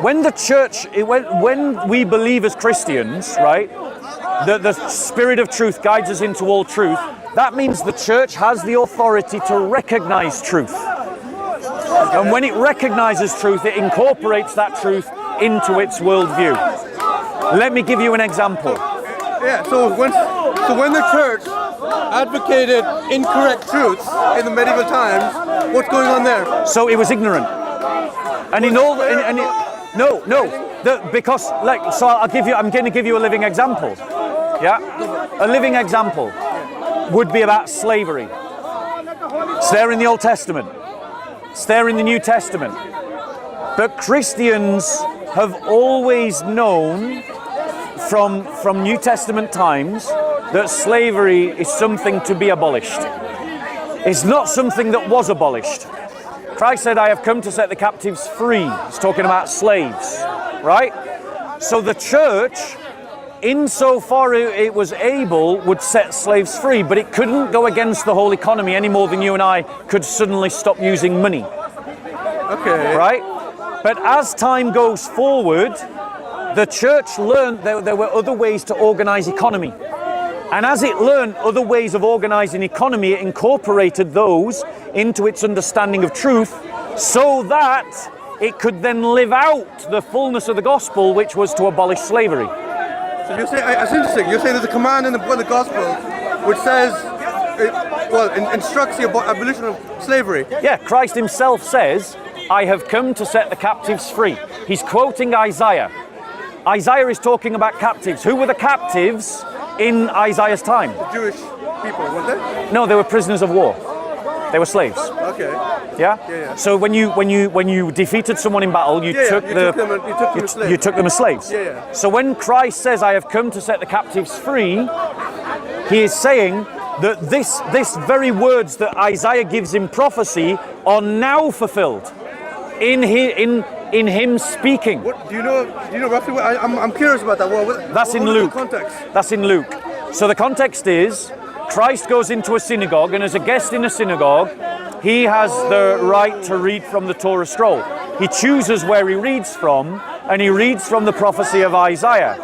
when the church, when we believe as Christians, right, the Spirit of truth guides us into all truth, that means the church has the authority to recognize truth. And when it recognizes truth, it incorporates that truth into its worldview. Let me give you an example. Yeah, so when the church advocated incorrect truths in the medieval times, what's going on there? So it was ignorant. And in all, because so I'm going to give you a living example. Yeah, a living example would be about slavery. It's there in the Old Testament. It's there in the New Testament. But Christians have always known from New Testament times that slavery is something to be abolished. It's not something that was abolished. Christ said, I have come to set the captives free. He's talking about slaves, right? So the church, insofar it was able, would set slaves free, but it couldn't go against the whole economy any more than you and I could suddenly stop using money. Okay. Right? But as time goes forward, the church learned that there were other ways to organize economy. And as it learned other ways of organizing economy, it incorporated those into its understanding of truth so that it could then live out the fullness of the gospel, which was to abolish slavery. So you're saying, that's interesting, you're saying there's a command in the gospel which says, instructs the abolition of slavery. Yeah, Christ himself says, I have come to set the captives free. He's quoting Isaiah. Isaiah is talking about captives. Who were the captives in Isaiah's time? The Jewish people, weren't they? No, they were prisoners of war. They were slaves. Okay. Yeah? So when you defeated someone in battle, you took them as slaves. Yeah. So when Christ says, I have come to set the captives free, he is saying that this very words that Isaiah gives in prophecy are now fulfilled in him speaking. What do you know roughly what I'm curious about that. That's in Luke. The context? That's in Luke. So the context is Christ goes into a synagogue, and as a guest in a synagogue, he has the right to read from the Torah scroll. He chooses where he reads from, and he reads from the prophecy of Isaiah.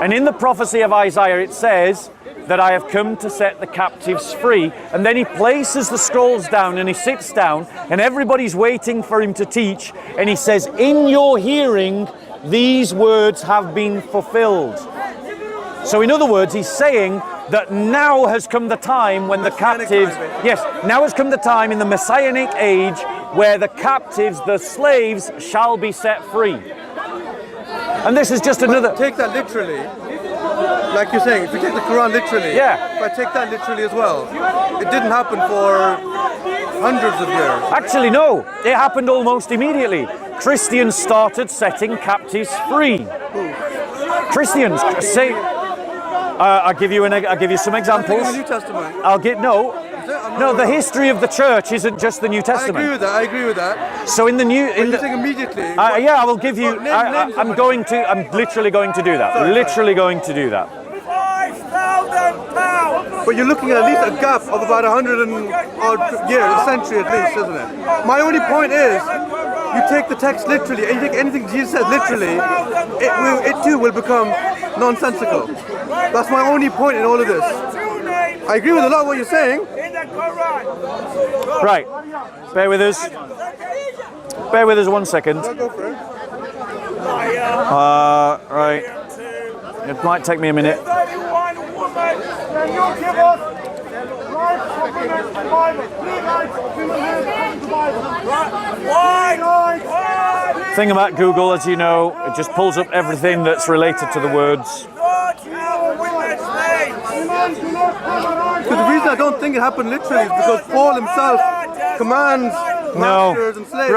And in the prophecy of Isaiah it says that I have come to set the captives free. And then he places the scrolls down and he sits down, and everybody's waiting for him to teach, and he says, in your hearing these words have been fulfilled. So in other words, he's saying that now has come the time when the captives, now has come the time in the Messianic age where the captives, the slaves, shall be set free. And this is just another... Take that literally, like you're saying, if you take the Quran literally, if I take that literally as well, it didn't happen for hundreds of years. Actually, no, it happened almost immediately. Christians started setting captives free. Christians say... I'll give you some examples. The New Testament. No. The history of the church isn't just the New Testament. I agree with that. So in the new, you're saying immediately. I will give you. I'm literally going to do that. Literally going to do that. £5,000. But you're looking at least a gap of about 100 and odd years, a century at least, isn't it? My only point is, you take the text literally, and you take anything Jesus says literally, it too will become nonsensical. That's my only point in all of this. I agree with a lot of what you're saying. Right. Bear with us. Bear with us 1 second. Go for it. Right. It might take me a minute. Thing about Google, as you know, it just pulls up everything that's related to the words. Because the reason I don't think it happened literally is because Paul himself commands masters and slaves.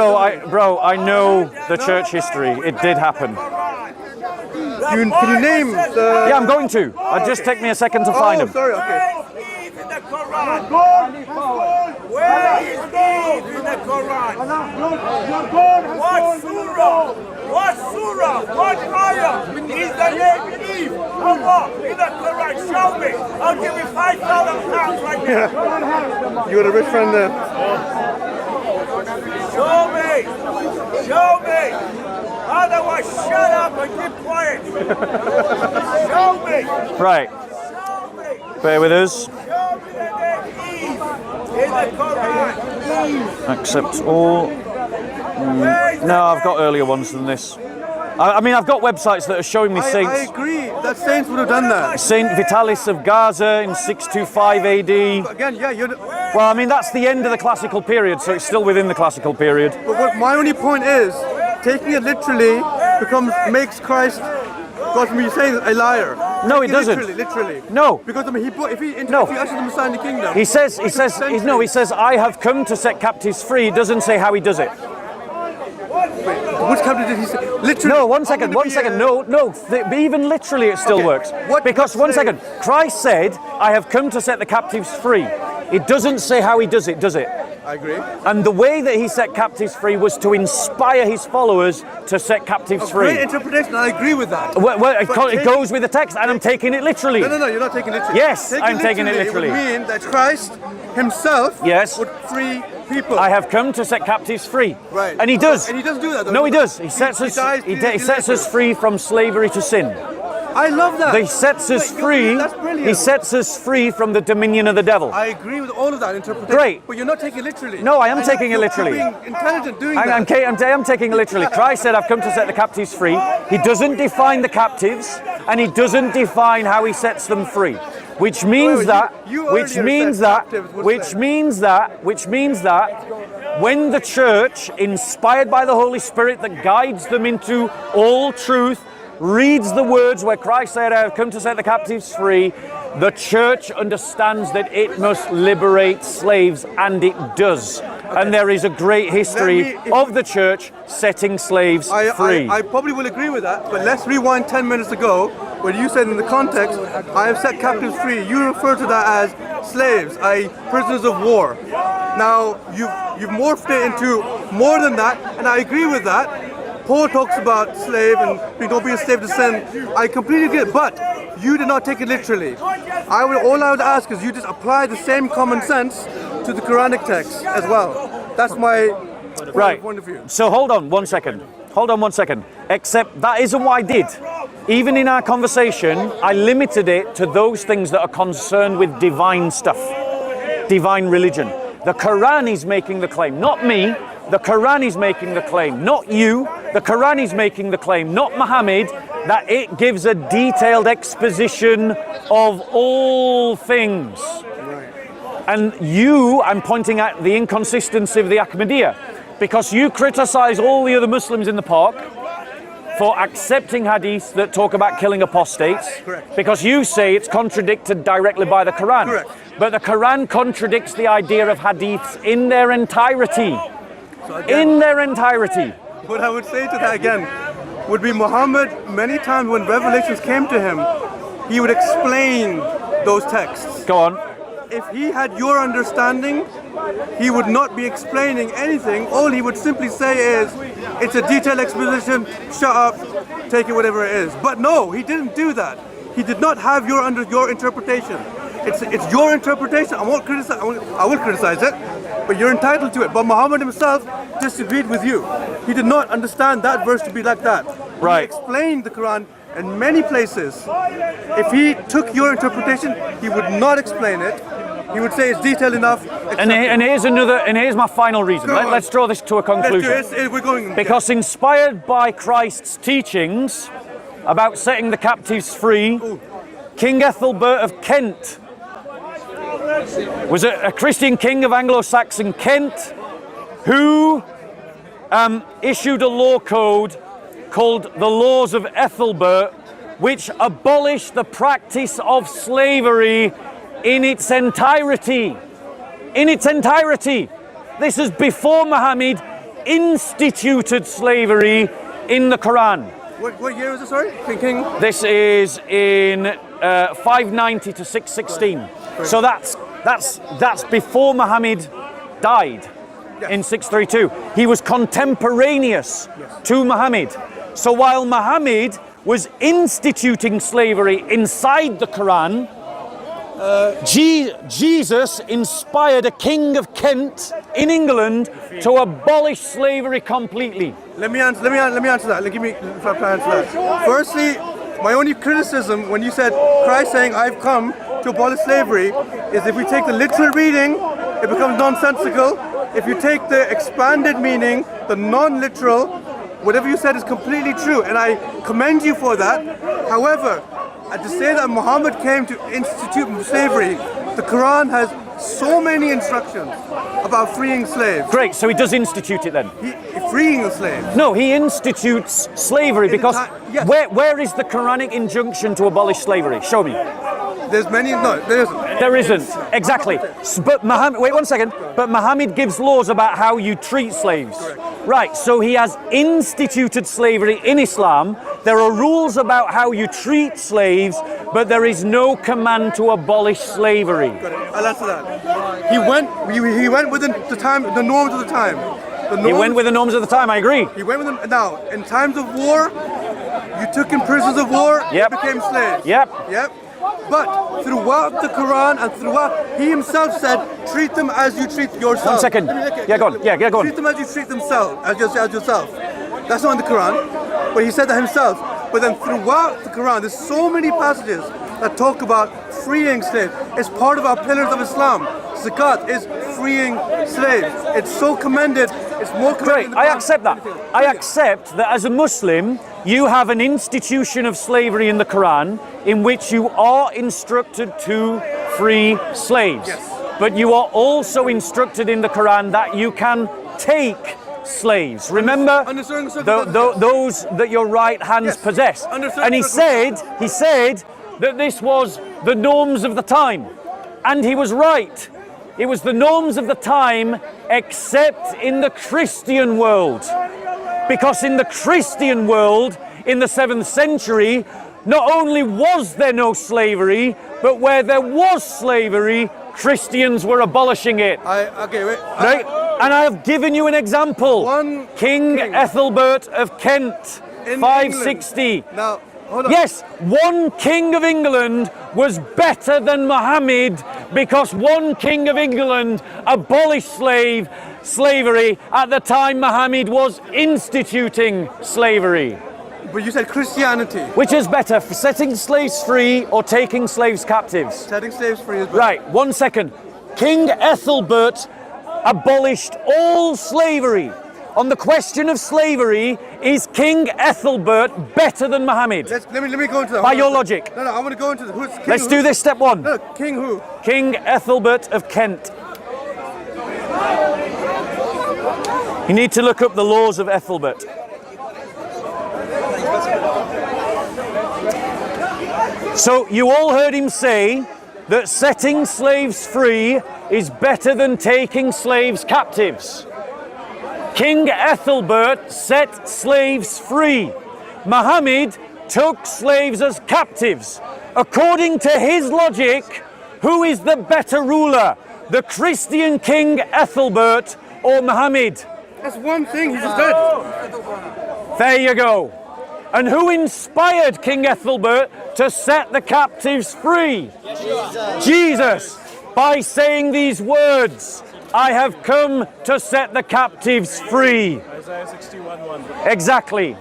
Bro, I know the church history. It did happen. Can you name the... Yeah, I'm going to. It'll just take me a second to find them. Sorry, okay. Where is Eve in the Quran? What surah? What surah? What ayah is the name Eve? Allah in the Quran? Show me. I'll give you £5,000 right now. You got a rich friend there. Show me. Show me. Otherwise, shut up and keep quiet. Show me. Right. Show me. Bear with us. Show me the name Eve in the Quran. Eve. Accept all. Where is No, the I've got name? earlier ones than this. I mean, I've got websites that are showing me I saints. agree that saints would have done that. Saint Vitalis of Gaza in 625 AD. Again, yeah, Well, I mean, that's the end of the classical period, so it's still within the classical period. but what my only point is, taking it literally makes Christ, God from you saying, a liar. No, Take it doesn't. Literally. No. Because I mean, if he No. ushers the Messiah in the kingdom. He says, I have come to set captives free. It doesn't say how he does it. Which captive did he say? Literally. No, one I'm second. gonna be, No. Even literally, it still Okay. works. What- Because, what one slave? second, Christ said, I have come to set the captives free. It doesn't say how he does it, does it? I agree. And the way that he set captives free was to inspire his followers to set captives Great free. interpretation. I agree with that. Well, But it goes with the text, and I'm taking it literally. No, you're not taking it literally. Yes, I'm taking it It literally. would mean that Christ himself Yes. would free people. I have come to set captives free. Right. And he does. And he doesn't do that, though. No, he does. He sets us. dies He three days sets us later. free from slavery to sin. I love that. He sets us Wait, free. That's brilliant. He sets us free from the dominion of the devil. I agree with all of that interpretation. Great. But you're not taking it literally. No, I am And taking it you're literally. being intelligent doing I'm that. taking it literally. Christ said, I've come to set the captives free. He doesn't define the captives, and he doesn't define how he sets them free. Which means Wait, that, you which earlier means said that, captives were which slaves. means that, when the church, inspired by the Holy Spirit that guides them into all truth, reads the words where Christ said, I have come to set the captives free, the church understands that it must liberate slaves, and it does. And there is a great history of the church setting slaves free. I probably will agree with that, but let's rewind 10 minutes ago when you said in the context, I have set captives free. You refer to that as slaves, i.e. prisoners of war. Now, you've morphed it into more than that, and I agree with that. Paul talks about slave and don't be a slave to sin. I completely get it, but you did not take it literally. All I would ask is you just apply the same common sense to the Quranic text as well. That's my point of view. So hold on one second. Except that isn't what I did. Even in our conversation, I limited it to those things that are concerned with divine stuff, divine religion. The Quran is making the claim, not me. The Quran is making the claim, not you. The Quran is making the claim, not Muhammad, that it gives a detailed exposition of all things. And I'm pointing out the inconsistency of the Ahmadiyya, because you criticize all the other Muslims in the park for accepting hadiths that talk about killing apostates. Correct. Because you say it's contradicted directly by the Quran. Correct. But the Quran contradicts the idea of hadiths in their entirety. So again, In their entirety. what I would say to that again would be Muhammad, many times when revelations came to him, he would explain those texts. Go on. If he had your understanding, he would not be explaining anything. All he would simply say is, it's a detailed exposition, shut up, take it whatever it is. But no, he didn't do that. He did not have your interpretation. It's your interpretation. I will criticize it, but you're entitled to it. But Muhammad himself disagreed with you. He did not understand that verse to be like that. Right. He explained the Quran in many places. If he took your interpretation, he would not explain it. He would say it's detailed enough. And here's my final reason. Go on. Let's draw this to a conclusion. Let's do it. We're going. Because inspired by Christ's teachings about setting the captives free, King Ethelbert of Kent was a Christian king of Anglo-Saxon Kent who issued a law code called the Laws of Ethelbert, which abolished the practice of slavery in its entirety. In its entirety. This is before Muhammad instituted slavery in the Quran. What year is this, sorry? King? This is in 590 to 616. So that's before Muhammad died in 632. He was contemporaneous to Muhammad. So while Muhammad was instituting slavery inside the Quran, Jesus inspired a king of Kent in England to abolish slavery completely. Let me answer that. Give me if I can answer that. Firstly, my only criticism when you said Christ saying I've come to abolish slavery is if we take the literal reading, it becomes nonsensical. If you take the expanded meaning, the non-literal, whatever you said is completely true, and I commend you for that. However, to say that Muhammad came to institute slavery, the Quran has so many instructions about freeing slaves. Great, so he does institute it then? Freeing the slaves. No, he institutes slavery because yes. where is the Quranic injunction to abolish slavery? Show me. There's many, no, there isn't. There isn't, exactly. But Muhammad, wait 1 second, but Muhammad gives laws about how you treat slaves. Correct. Right, so he has instituted slavery in Islam. There are rules about how you treat slaves, but there is no command to abolish slavery. I'll answer that. He went within the time, the norms of the time. He went with the norms of the time, I agree. He went with them. Now, in times of war, you took in prisoners of war, Yep. they became slaves. Yep. But throughout the Quran and throughout, he himself said, treat them as you treat yourself. 1 second. Yeah, go on. Yeah, go on. Treat them as you treat themselves, as yourself. That's not in the Quran, but he said that himself. But then throughout the Quran, there's so many passages that talk about freeing slaves. It's part of our pillars of Islam. Zakat is freeing slaves. It's so commended. It's more commended. Great, I accept that. I accept that as a Muslim, you have an institution of slavery in the Quran in which you are instructed to free slaves. Yes. But you are also instructed in the Quran that you can take slaves. Remember those that your right hands possess. And he said that this was the norms of the time. And he was right. It was the norms of the time, except in the Christian world. Because in the Christian world, in the 7th century, not only was there no slavery, but where there was slavery, Christians were abolishing it. Right? And I have given you an example. King Ethelbert of Kent, 560. England. Now, hold on. Yes, one king of England was better than Muhammad because one king of England abolished slavery at the time Muhammad was instituting slavery. But you said Christianity. Which is better, for setting slaves free or taking slaves captives? Setting slaves free is better. Right, 1 second. King Ethelbert abolished all slavery. On the question of slavery, is King Ethelbert better than Muhammad? Let me go into that. By your logic. No, I want to go into who's king. Let's do this step one. No, king who? King Ethelbert of Kent. You need to look up the laws of Ethelbert. So you all heard him say that setting slaves free is better than taking slaves captives. King Ethelbert set slaves free. Muhammad took slaves as captives. According to his logic, who is the better ruler? The Christian King Ethelbert or Muhammad? That's one thing he just did. There you go. And who inspired King Ethelbert to set the captives free? Jesus. By saying these words, I have come to set the captives free. Isaiah 61:1. Exactly.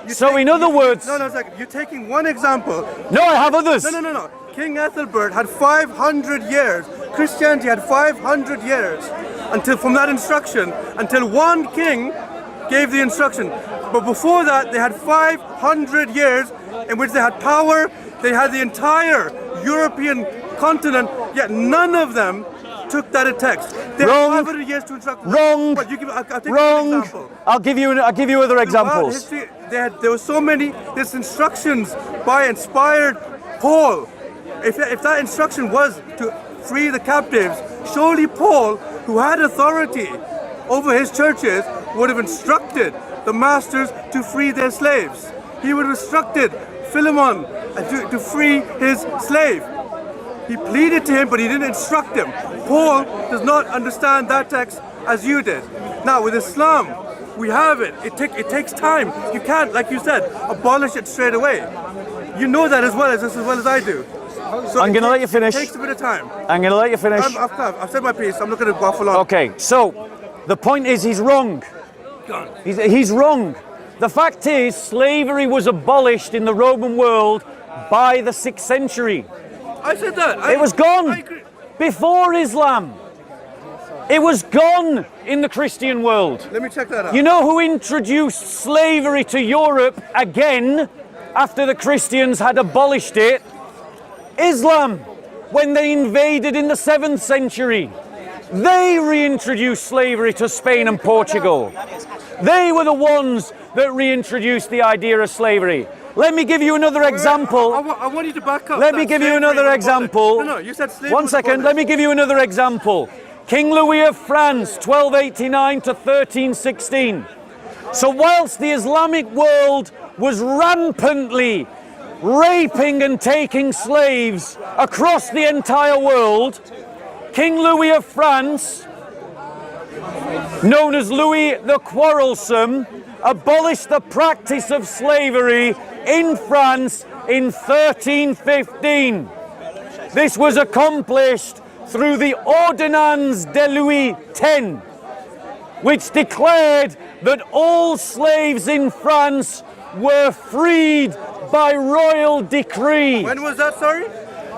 So in other words... No, second. You're taking one example. No, I have others. No. King Ethelbert had 500 years. Christianity had 500 years until from that instruction, until one king gave the instruction. But before that, they had 500 years in which they had power. They had the entire European continent, yet none of them took that as text. They Wrong. had 500 years to instruct. Wrong. But I'll take Wrong. an example. I'll give you other examples. History, there were so many. There's instructions by inspired Paul. If that instruction was to free the captives, surely Paul, who had authority over his churches, would have instructed the masters to free their slaves. He would have instructed Philemon to free his slave. He pleaded to him, but he didn't instruct him. Paul does not understand that text as you did. Now with Islam, we have it. It takes time. You can't, like you said, abolish it straight away. You know that as well as I do. So I'm going to let you finish. It takes a bit of time. I'm going to let you finish. I've said my piece. I'm not going to waffle on. Okay, so the point is he's wrong. He's wrong. The fact is, slavery was abolished in the Roman world by the 6th century. I said that. It was I gone agree. before Islam. It was gone in the Christian world. Let me check that out. You know who introduced slavery to Europe again after the Christians had abolished it? Islam, when they invaded in the 7th century. They reintroduced slavery to Spain and Portugal. They were the ones that reintroduced the idea of slavery. Let me give you another example. I want you to back up. Let me give you another example. No, you said slavery. One second, let me give you another example. King Louis of France, 1289 to 1316. So whilst the Islamic world was rampantly raping and taking slaves across the entire world, King Louis of France, known as Louis the Quarrelsome, abolished the practice of slavery in France in 1315. This was accomplished through the Ordonnance de Louis X, which declared that all slaves in France were freed by royal decree. When was that, sorry?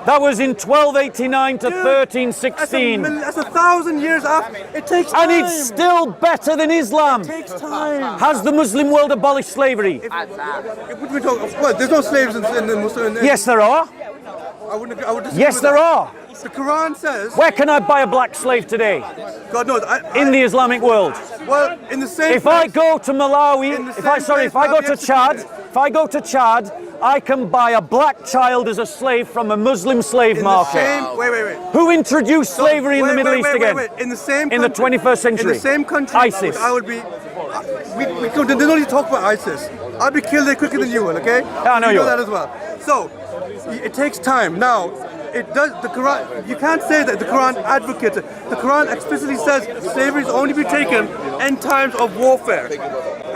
That was in 1289 to 1316. That's 1,000 years after. It takes time. And it's still better than Islam. It takes time. Has the Muslim world abolished slavery? Well, there's no slaves in the Muslim. Yes, there are. I would disagree Yes, with there that. are. The Quran says. Where can I buy a black slave today? God knows. In the Islamic world. Well, in the same. If I go to Malawi, In the if I same go place, to Chad, I can buy a black child as a slave from a Muslim slave in market. the same. Wait. Who introduced slavery in the Middle East again? In the same. In the 21st century. In the same country. ISIS. I would be. We don't need to talk about ISIS. I'll be killed there quicker than you will. Okay. Yeah, I know you know will. that as well. So, it takes time. Now, it does. The Quran. You can't say that the Quran advocates it. The Quran explicitly says slavery is only be taken in times of warfare.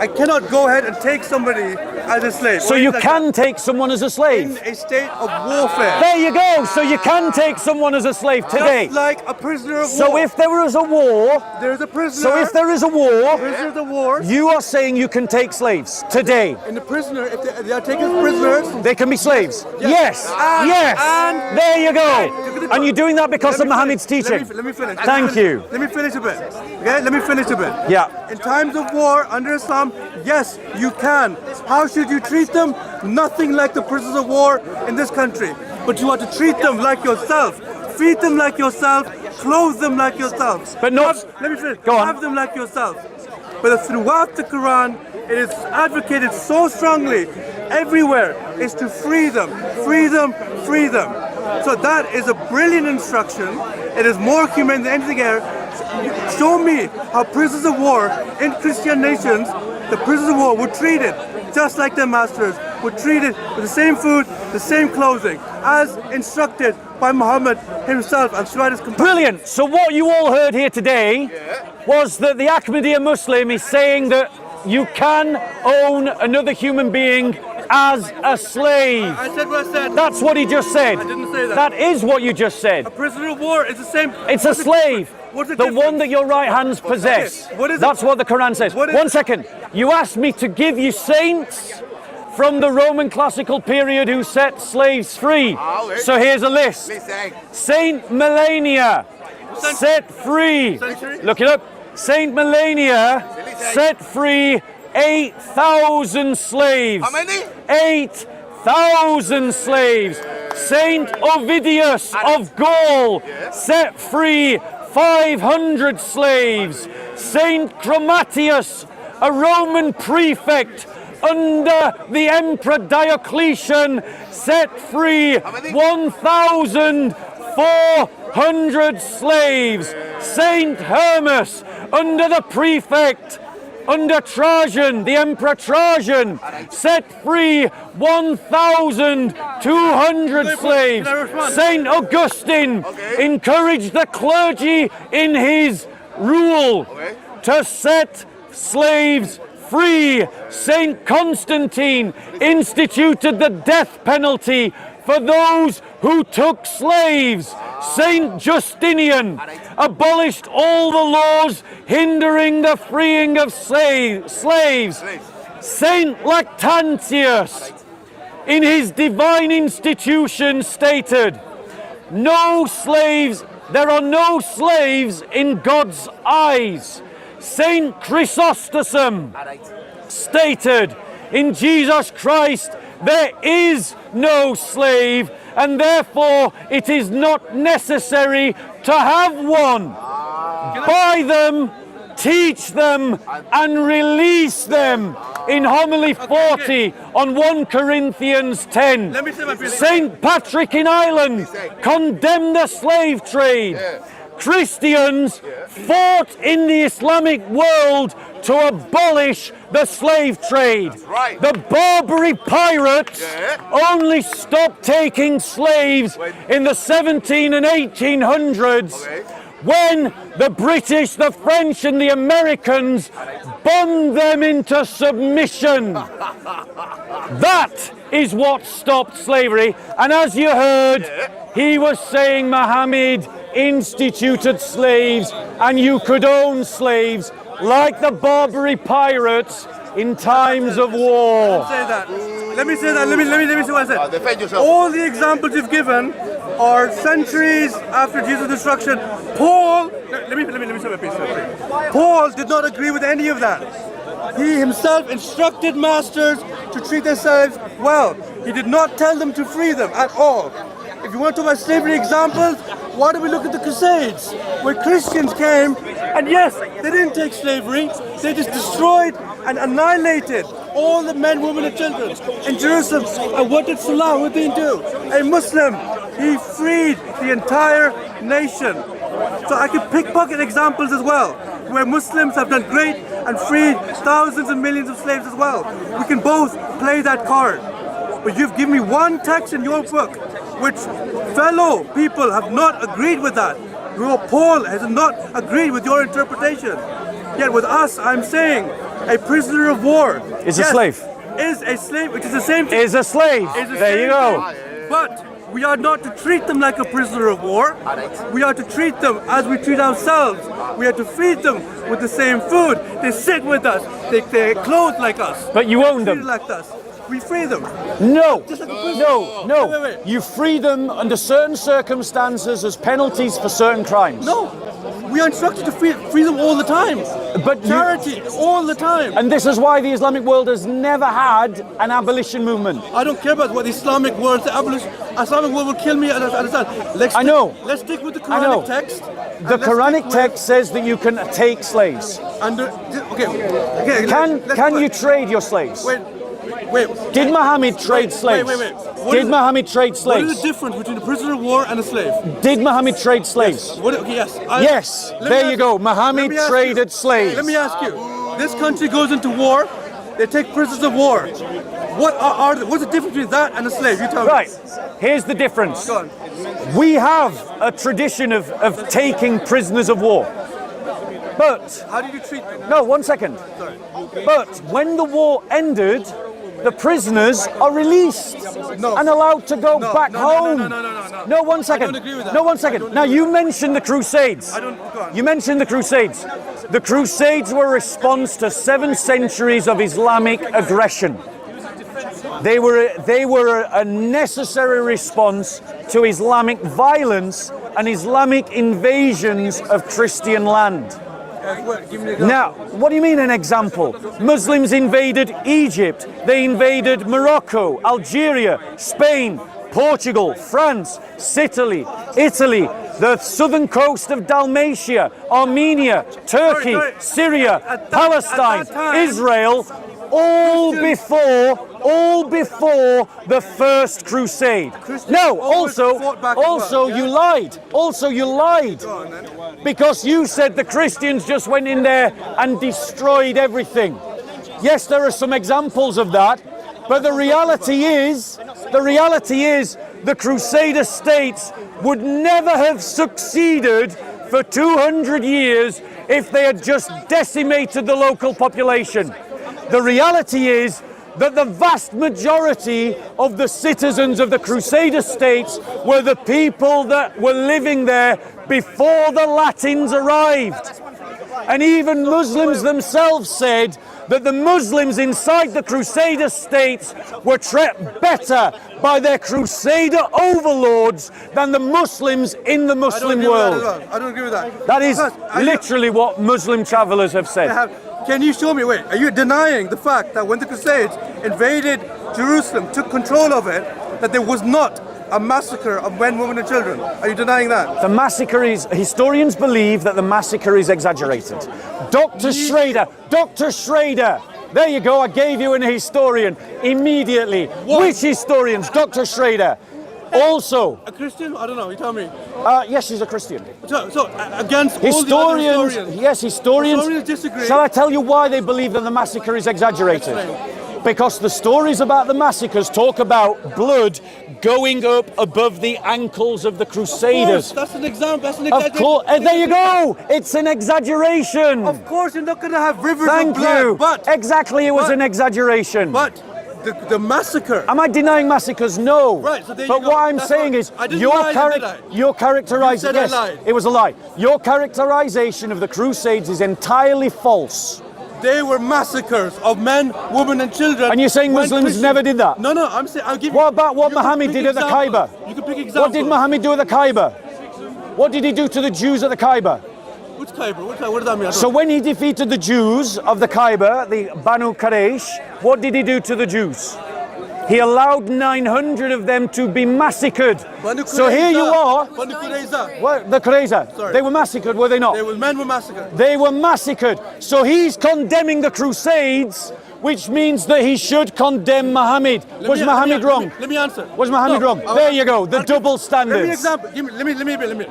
I cannot go ahead and take somebody as a slave. So you can take someone as a slave. In a state of warfare. There you go. So you can take someone as a slave today. Just like a prisoner of war. So if there was a war, there's a prisoner. so if there is a war, prisoners of war. you are saying you can take slaves today. And the prisoner, if they are taken prisoners, They can be slaves. Yes. And- Yes. and- There you go. And you're doing that because of Muhammad's teaching. Let me finish. Thank you. Let me finish a bit. Okay, let me finish a bit. Yeah. In times of war under Islam, yes, you can. How should you treat them? Nothing like the prisoners of war in this country. But you have to treat them like yourself. Feed them like yourself. Clothe them like yourself. But not. Let me finish. Go on. Have them like yourself. But throughout the Quran, it is advocated so strongly everywhere is to free them, free them, free them. So that is a brilliant instruction. It is more humane than anything else. Show me how prisoners of war in Christian nations, the prisoners of war were treated just like their masters, were treated with the same food, the same clothing, as instructed by Muhammad himself and throughout his companions. Brilliant. So what you all heard here today was that the Ahmadiyya Muslim is saying that you can own another human being as a slave. I said what I said. That's what he just said. I didn't say that. That is what you just said. A prisoner of war is the same. It's a slave. What's the The difference? one that your right hands possess. What is it? That's what the Quran says. What is One it? second. You asked me to give you saints from the Roman classical period who set slaves free. So here's a list. Saint Melania set free. Century? Look it up. Saint Melania set free 8,000 slaves. How many? 8,000 slaves. Saint Ovidius of Gaul set free 500 slaves. Saint Chromatius, a Roman prefect under the Emperor Diocletian, set free 1,400 slaves. Saint Hermas, under the prefect under Trajan, the Emperor Trajan, set free 1,200 slaves. Saint Augustine encouraged the clergy in his rule to set slaves free. Saint Constantine instituted the death penalty for those who took slaves. Saint Justinian abolished all the laws hindering the freeing of slaves. Saint Lactantius, in his divine institution, stated, "No slaves, there are no slaves in God's eyes." Saint Chrysostom stated, "In Jesus Christ there is no slave, and therefore it is not necessary to have one. Buy them, teach them, and release them." In homily 40 on 1 Corinthians 10. Let me say my feeling. Saint Patrick in Ireland condemned the slave trade. Christians fought in the Islamic world to abolish the slave trade. right. The Barbary pirates only stopped taking slaves in the 17 and 1800s when the British, the French and the Americans bond them into submission. That is what stopped slavery. And as you heard, he was saying Muhammad instituted slaves and you could own slaves like the Barbary pirates in times of war. Say that. Let me say that. Let me say what I said. Defend yourself. All the examples you've given are centuries after Jesus' destruction. Paul, let me say my piece. Paul did not agree with any of that. He himself instructed masters to treat their slaves well. He did not tell them to free them at all. If you want to talk about slavery examples, why don't we look at the Crusades, where Christians came, and yes, they didn't take slavery, they just destroyed and annihilated all the men, women, and children in Jerusalem. And what did Salahuddin do? A Muslim. He freed the entire nation. So I can pickpocket examples as well, where Muslims have done great and freed thousands and millions of slaves as well. We can both play that card. But you've given me one text in your book which fellow people have not agreed with that. Your Paul has not agreed with your interpretation. Yet with us, I'm saying a prisoner of war Is a slave. Is a slave, which is the same thing. Is a slave. Is the There same you go. thing. But we are not to treat them like a prisoner of war. We are to treat them as we treat ourselves. We are to feed them with the same food. They sit with us. They're clothed like us. But you own Treated them. like us. We free them. No, Just like a prisoner. no. Wait. You free them under certain circumstances as penalties for certain crimes. No. We are instructed to free them all the time. But you, Charity, all the time. and this is why the Islamic world has never had an abolition movement. I don't care about what the Islamic world, the Islamic world will kill me at a time. I know. Let's stick with the I know. Quranic text. The Quranic text says that you can take slaves. Okay. Can you trade your slaves? Wait. Did Muhammad trade slaves? Wait. Did Muhammad trade What is slaves? the difference between a prisoner of war and a slave? Did Muhammad trade slaves? Yes. Yes, there you go. Muhammad traded slaves. Let me ask you. This country goes into war. They take prisoners of war. What's the difference between that and a slave? You tell me. Right, here's the difference. Go on. We have a tradition of taking prisoners of war. But, How did you treat them? no, 1 second. But when the war ended, the prisoners are released and allowed to go back home. No, 1 second. I don't agree with that. No, 1 second. Now, you mentioned the Crusades. Go on. You mentioned the Crusades. The Crusades were a response to 7 centuries of Islamic aggression. They were a necessary response to Islamic violence and Islamic invasions of Christian land. Give me an example. Now, what do you mean an example? Muslims invaded Egypt, they invaded Morocco, Algeria, Spain, Portugal, France, Italy, the southern coast of Dalmatia, Armenia, Turkey, Syria, Palestine, Israel, all before the First Crusade. No, also you lied. Also you lied. Because you said the Christians just went in there and destroyed everything. Yes, there are some examples of that, but the reality is the Crusader states would never have succeeded for 200 years if they had just decimated the local population. The reality is that the vast majority of the citizens of the Crusader states were the people that were living there before the Latins arrived. And even Muslims themselves said that the Muslims inside the Crusader states were treated better by their Crusader overlords than the Muslims in the Muslim world. I don't agree with that. That is literally what Muslim travelers have said. Can you show me, wait, are you denying the fact that when the Crusades invaded Jerusalem, took control of it, that there was not a massacre of men, women and children? Are you denying that? The massacre is, historians believe that the massacre is exaggerated. Dr. Schrader, there you go, I gave you an historian immediately. What? Which historians? Dr. Schrader. Also, A Christian? I don't know, you tell me. yes, he's a Christian. So against Historians, all the other historians. yes, historians. Historians disagree. Shall I tell you why they believe that the massacre is exaggerated? Because the stories about the massacres talk about blood going up above the ankles of the Crusaders. Of course, that's an example. That's an Of exaggeration. course, there you go. It's an exaggeration. Of course, you're not going to have rivers Thank of blood. you. But exactly, it was an exaggeration. But the massacre. Am I denying massacres? No. Right, so there you but go. what I'm That's saying what- is I didn't lie, did I? your characterization. You Yes, said I lied. it was a lie. Your characterization of the Crusades is entirely false. They were massacres of men, women, and children. And you're saying when Muslims Christians- never did that? No, I'm saying I'll give you. What about what you can Muhammad pick did at the examples. Kaaba? You can pick examples. What did Muhammad do at the Kaaba? What did he do to the Jews at the Kaaba? Which Kaaba? What does that mean? I So don't- when he defeated the Jews of the Kaaba, the Banu Quraysh, what did he do to the Jews? He allowed 900 of them to be massacred. Banu So here you Qurayza. are. Banu Qurayza. What, the Qurayza, Sorry. they were massacred, were they not? Men were massacred. They were massacred. So he's condemning the Crusades, which means that he should condemn Muhammad. Was Muhammad wrong? Let me answer. Was Muhammad wrong? There you go, the double standards. Let me example. Let me.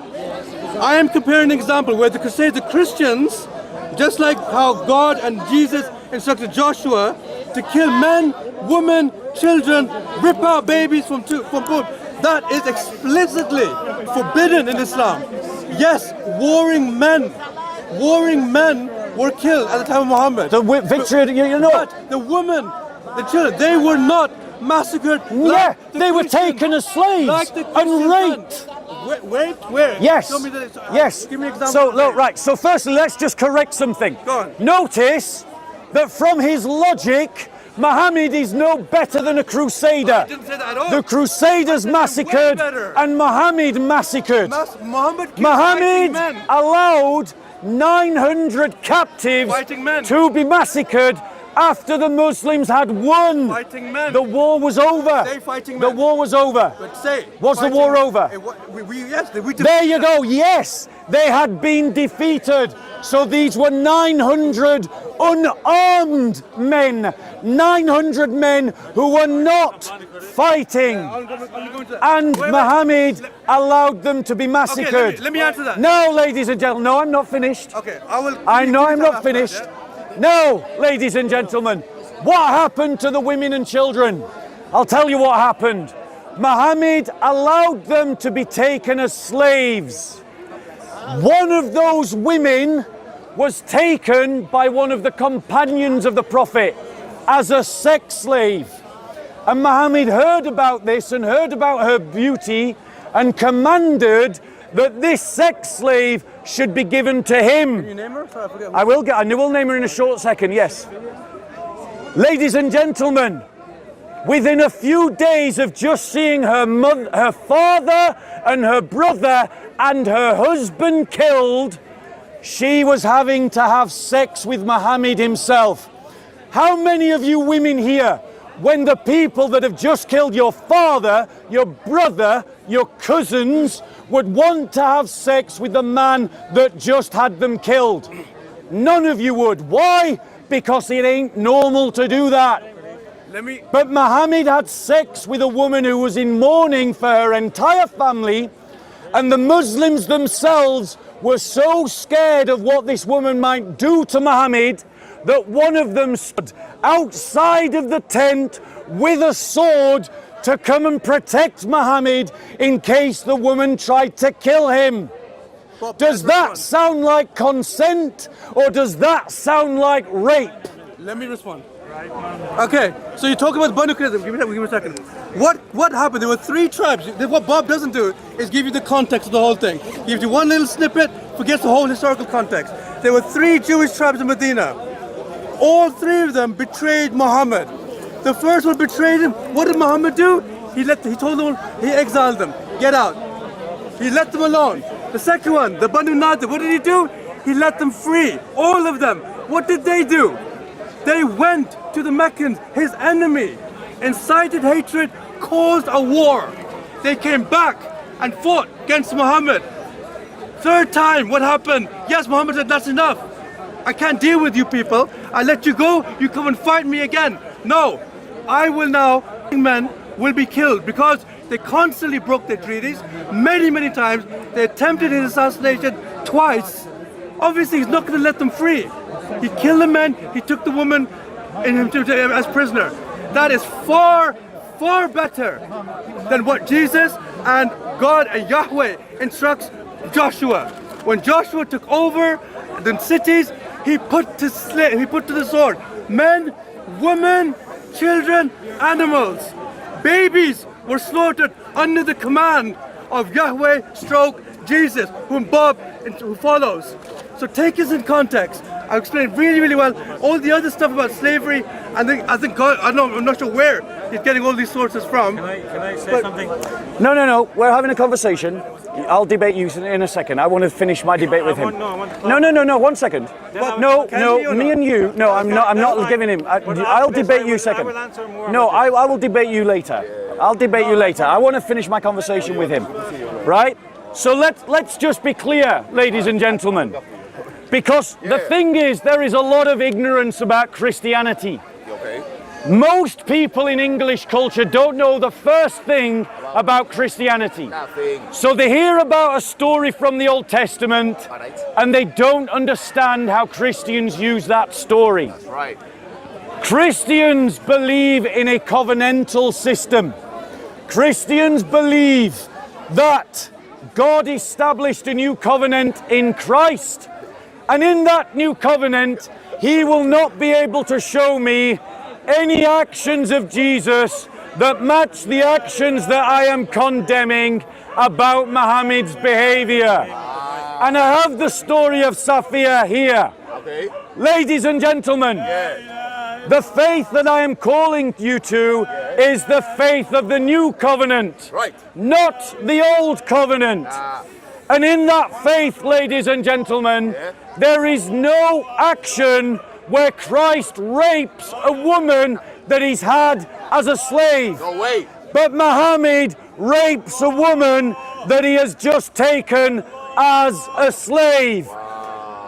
I am comparing an example where the Crusades, the Christians, just like how God and Jesus instructed Joshua to kill men, women, children, rip out babies from birth. That is explicitly forbidden in Islam. Yes, warring men were killed at the time of Muhammad. The victory, you know. But the women, the children, they were not massacred. Yeah, like the they were Christians- taken as slaves like the and Christians raped. done. Where? Yes. Show me that. Yes. Give me an example. So look, right. So firstly, let's just correct something. Go on. Notice that from his logic, Muhammad is no better than a Crusader. I didn't say that at all. The Crusaders way massacred better. and Muhammad massacred. Muhammad killed Muhammad fighting men. allowed 900 captives Fighting men. to be massacred after the Muslims had won. Fighting men. The war was over. Say fighting The men. war was over. But say. Was the fighting war men. over? Yes, we There you go. Yes, they had been defeated. So these were 900 unarmed men. 900 men who were not fighting. And Muhammad allowed them to be massacred. Okay, let me answer that. No, ladies and gentlemen, no, I'm not finished. Okay, I will. I know I'm not after that, finished. yeah? No, ladies and gentlemen, what happened to the women and children? I'll tell you what happened. Muhammad allowed them to be taken as slaves. One of those women was taken by one of the companions of the Prophet as a sex slave. And Muhammad heard about this and heard about her beauty and commanded that this sex slave should be given to him. Can you name her? Sorry, I forget. I will name her in a short second, yes. Ladies and gentlemen, within a few days of just seeing her father and her brother and her husband killed, she was having to have sex with Muhammad himself. How many of you women here, when the people that have just killed your father, your brother, your cousins, would want to have sex with the man that just had them killed? None of you would. Why? Because it ain't normal to do that. But Muhammad had sex with a woman who was in mourning for her entire family, and the Muslims themselves were so scared of what this woman might do to Muhammad that one of them stood outside of the tent with a sword to come and protect Muhammad in case the woman tried to kill him. Does that sound like consent, or does that sound like rape? Let me respond. Okay, so you talk about Banu Qurayza. Give me a second. What happened? There were 3 tribes. What Bob doesn't do is give you the context of the whole thing. He gives you one little snippet, forgets the whole historical context. There were 3 Jewish tribes in Medina. All 3 of them betrayed Muhammad. The first one betrayed him. What did Muhammad do? He told them, he exiled them. Get out. He let them alone. The second one, the Banu Nadir, what did he do? He let them free. All of them. What did they do? They went to the Meccans, his enemy, incited hatred, caused a war. They came back and fought against Muhammad. Third time, what happened? Yes, Muhammad said, that's enough. I can't deal with you people. I let you go, you come and fight me again. No, I will now, men will be killed because they constantly broke their treaties many times. They attempted his assassination twice. Obviously, he's not going to let them free. He killed the men, he took the woman as prisoner. That is far better than what Jesus and God and Yahweh instructs Joshua. When Joshua took over the cities, he put to the sword men, women, children, animals. Babies were slaughtered under the command of Yahweh / Jesus, who follows. So take this in context. I'll explain really well. All the other stuff about slavery, I think God, I'm not sure where he's getting all these sources from. Can I say something? No. We're having a conversation. I'll debate you in a second. I want to finish my debate with him. No. 1 second. No. Me and you. No, I'm not giving him. I'll debate you second. No, I will debate you later. I'll debate you later. I want to finish my conversation with him. Right? So let's just be clear, ladies and gentlemen. Because the thing is, there is a lot of ignorance about Christianity. Okay. Most people in English culture don't know the first thing about Christianity. Nothing. So they hear about a story from the Old Testament and they don't understand how Christians use that story. That's right. Christians believe in a covenantal system. Christians believe that God established a new covenant in Christ. And in that new covenant, he will not be able to show me any actions of Jesus that match the actions that I am condemning about Muhammad's behavior. And I have the story of Safiya here. Okay. Ladies and gentlemen, the faith that I am calling you to is the faith of the new covenant, Right. not the old covenant. And in that faith, ladies and gentlemen, there is no action where Christ rapes a woman that he's had as a slave. No way. But Muhammad rapes a woman that he has just taken as a slave.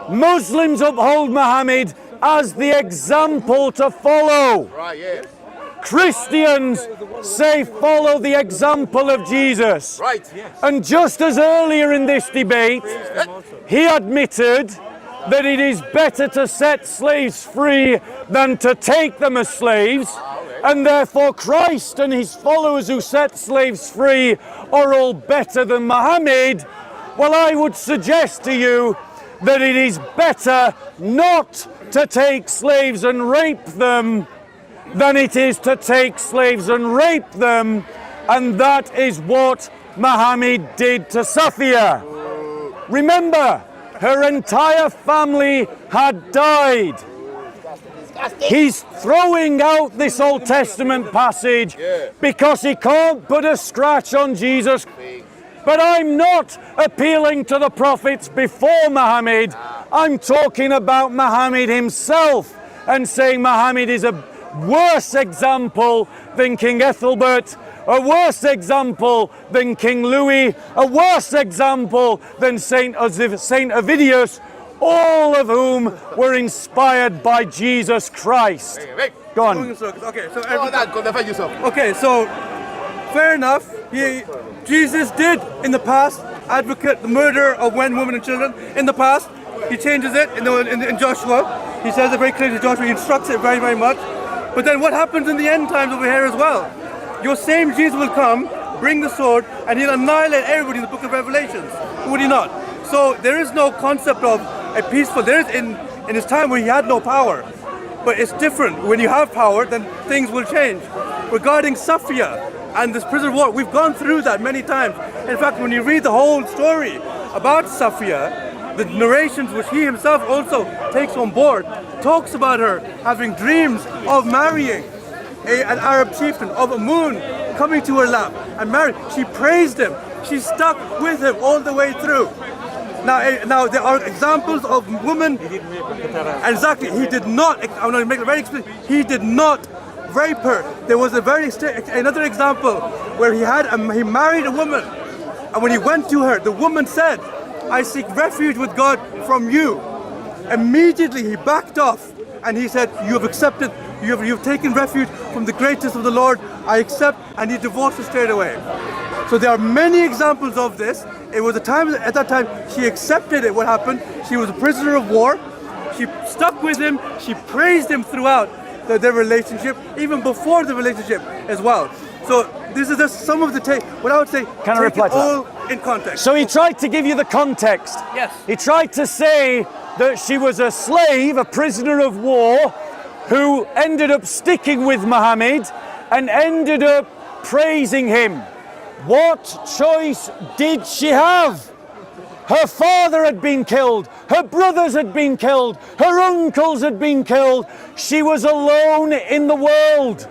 Muslims uphold Muhammad as the example to follow. Right, yeah. Christians say follow the example of Jesus. Right. And just as earlier in this debate, he admitted that it is better to set slaves free than to take them as slaves, and therefore Christ and his followers who set slaves free are all better than Muhammad. Well, I would suggest to you that it is better not to take slaves and rape them than it is to take slaves and rape them, and that is what Muhammad did to Safiya. Remember, her entire family had died. He's throwing out this Old Testament passage because he can't put a scratch on Jesus. But I'm not appealing to the prophets before Muhammad. I'm talking about Muhammad himself and saying Muhammad is a worse example than King Ethelbert, a worse example than King Louis, a worse example than Saint Ovidius, all of whom were inspired by Jesus Christ. Go on. Okay, so fair enough. Jesus did in the past advocate the murder of men, women, and children. In the past, he changes it in Joshua. He says it very clearly to Joshua. He instructs it very much. But then what happens in the end times over here as well? Your same Jesus will come, bring the sword, and he'll annihilate everybody in the book of Revelations. Would he not? So there is no concept of a peaceful, there is in his time where he had no power. But it's different. When you have power, then things will change. Regarding Safiya and this prisoner of war, we've gone through that many times. In fact, when you read the whole story about Safiya, the narrations which he himself also takes on board, talks about her having dreams of marrying an Arab chieftain, of a moon coming to her lap and married. She praised him. She stuck with him all the way through. Now there are examples of women. Exactly, he did not. I'm going to make it very explicit. He did not rape her. There was another example where he married a woman, and when he went to her, the woman said, "I seek refuge with God from you." Immediately he backed off, and he said, "You have accepted. You've taken refuge from the greatest of the Lord. I accept," and he divorced her straight away. So there are many examples of this. It was at that time she accepted it. What happened? She was a prisoner of war. She stuck with him. She praised him throughout their relationship, even before the relationship as well. So this is just some of the what I would say. Can I reply to that? All in context. So he tried to give you the context. Yes. He tried to say that she was a slave, a prisoner of war, who ended up sticking with Muhammad and ended up praising him. What choice did she have? Her father had been killed, her brothers had been killed, her uncles had been killed. She was alone in the world.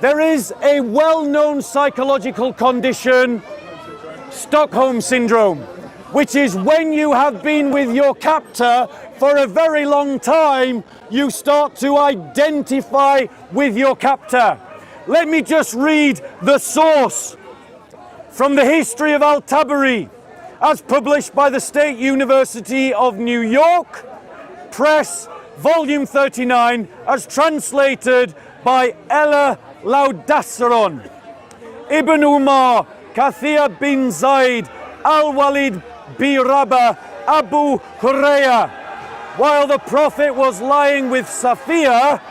There is a well-known psychological condition, Stockholm Syndrome, which is when you have been with your captor for a very long time, you start to identify with your captor. Let me just read the source from the History of Al-Tabari, as published by the State University of New York Press, Volume 39, as translated by Ella Laudasseron. Ibn Umar, Kathir bin Zaid, Al-Walid bi Rabah, Abu Hurairah. While the Prophet was lying with Safiya,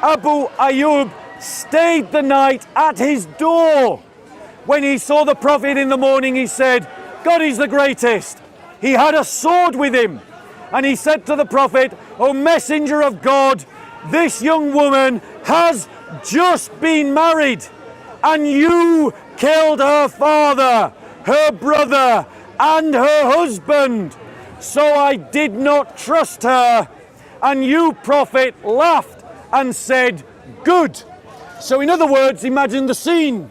Abu Ayyub stayed the night at his door. When he saw the Prophet in the morning, he said, "God is the greatest." He had a sword with him, and he said to the Prophet, "O Messenger of God, this young woman has just been married, and you killed her father, her brother, and her husband. So I did not trust her." And you, Prophet, laughed and said, "Good." So in other words, imagine the scene.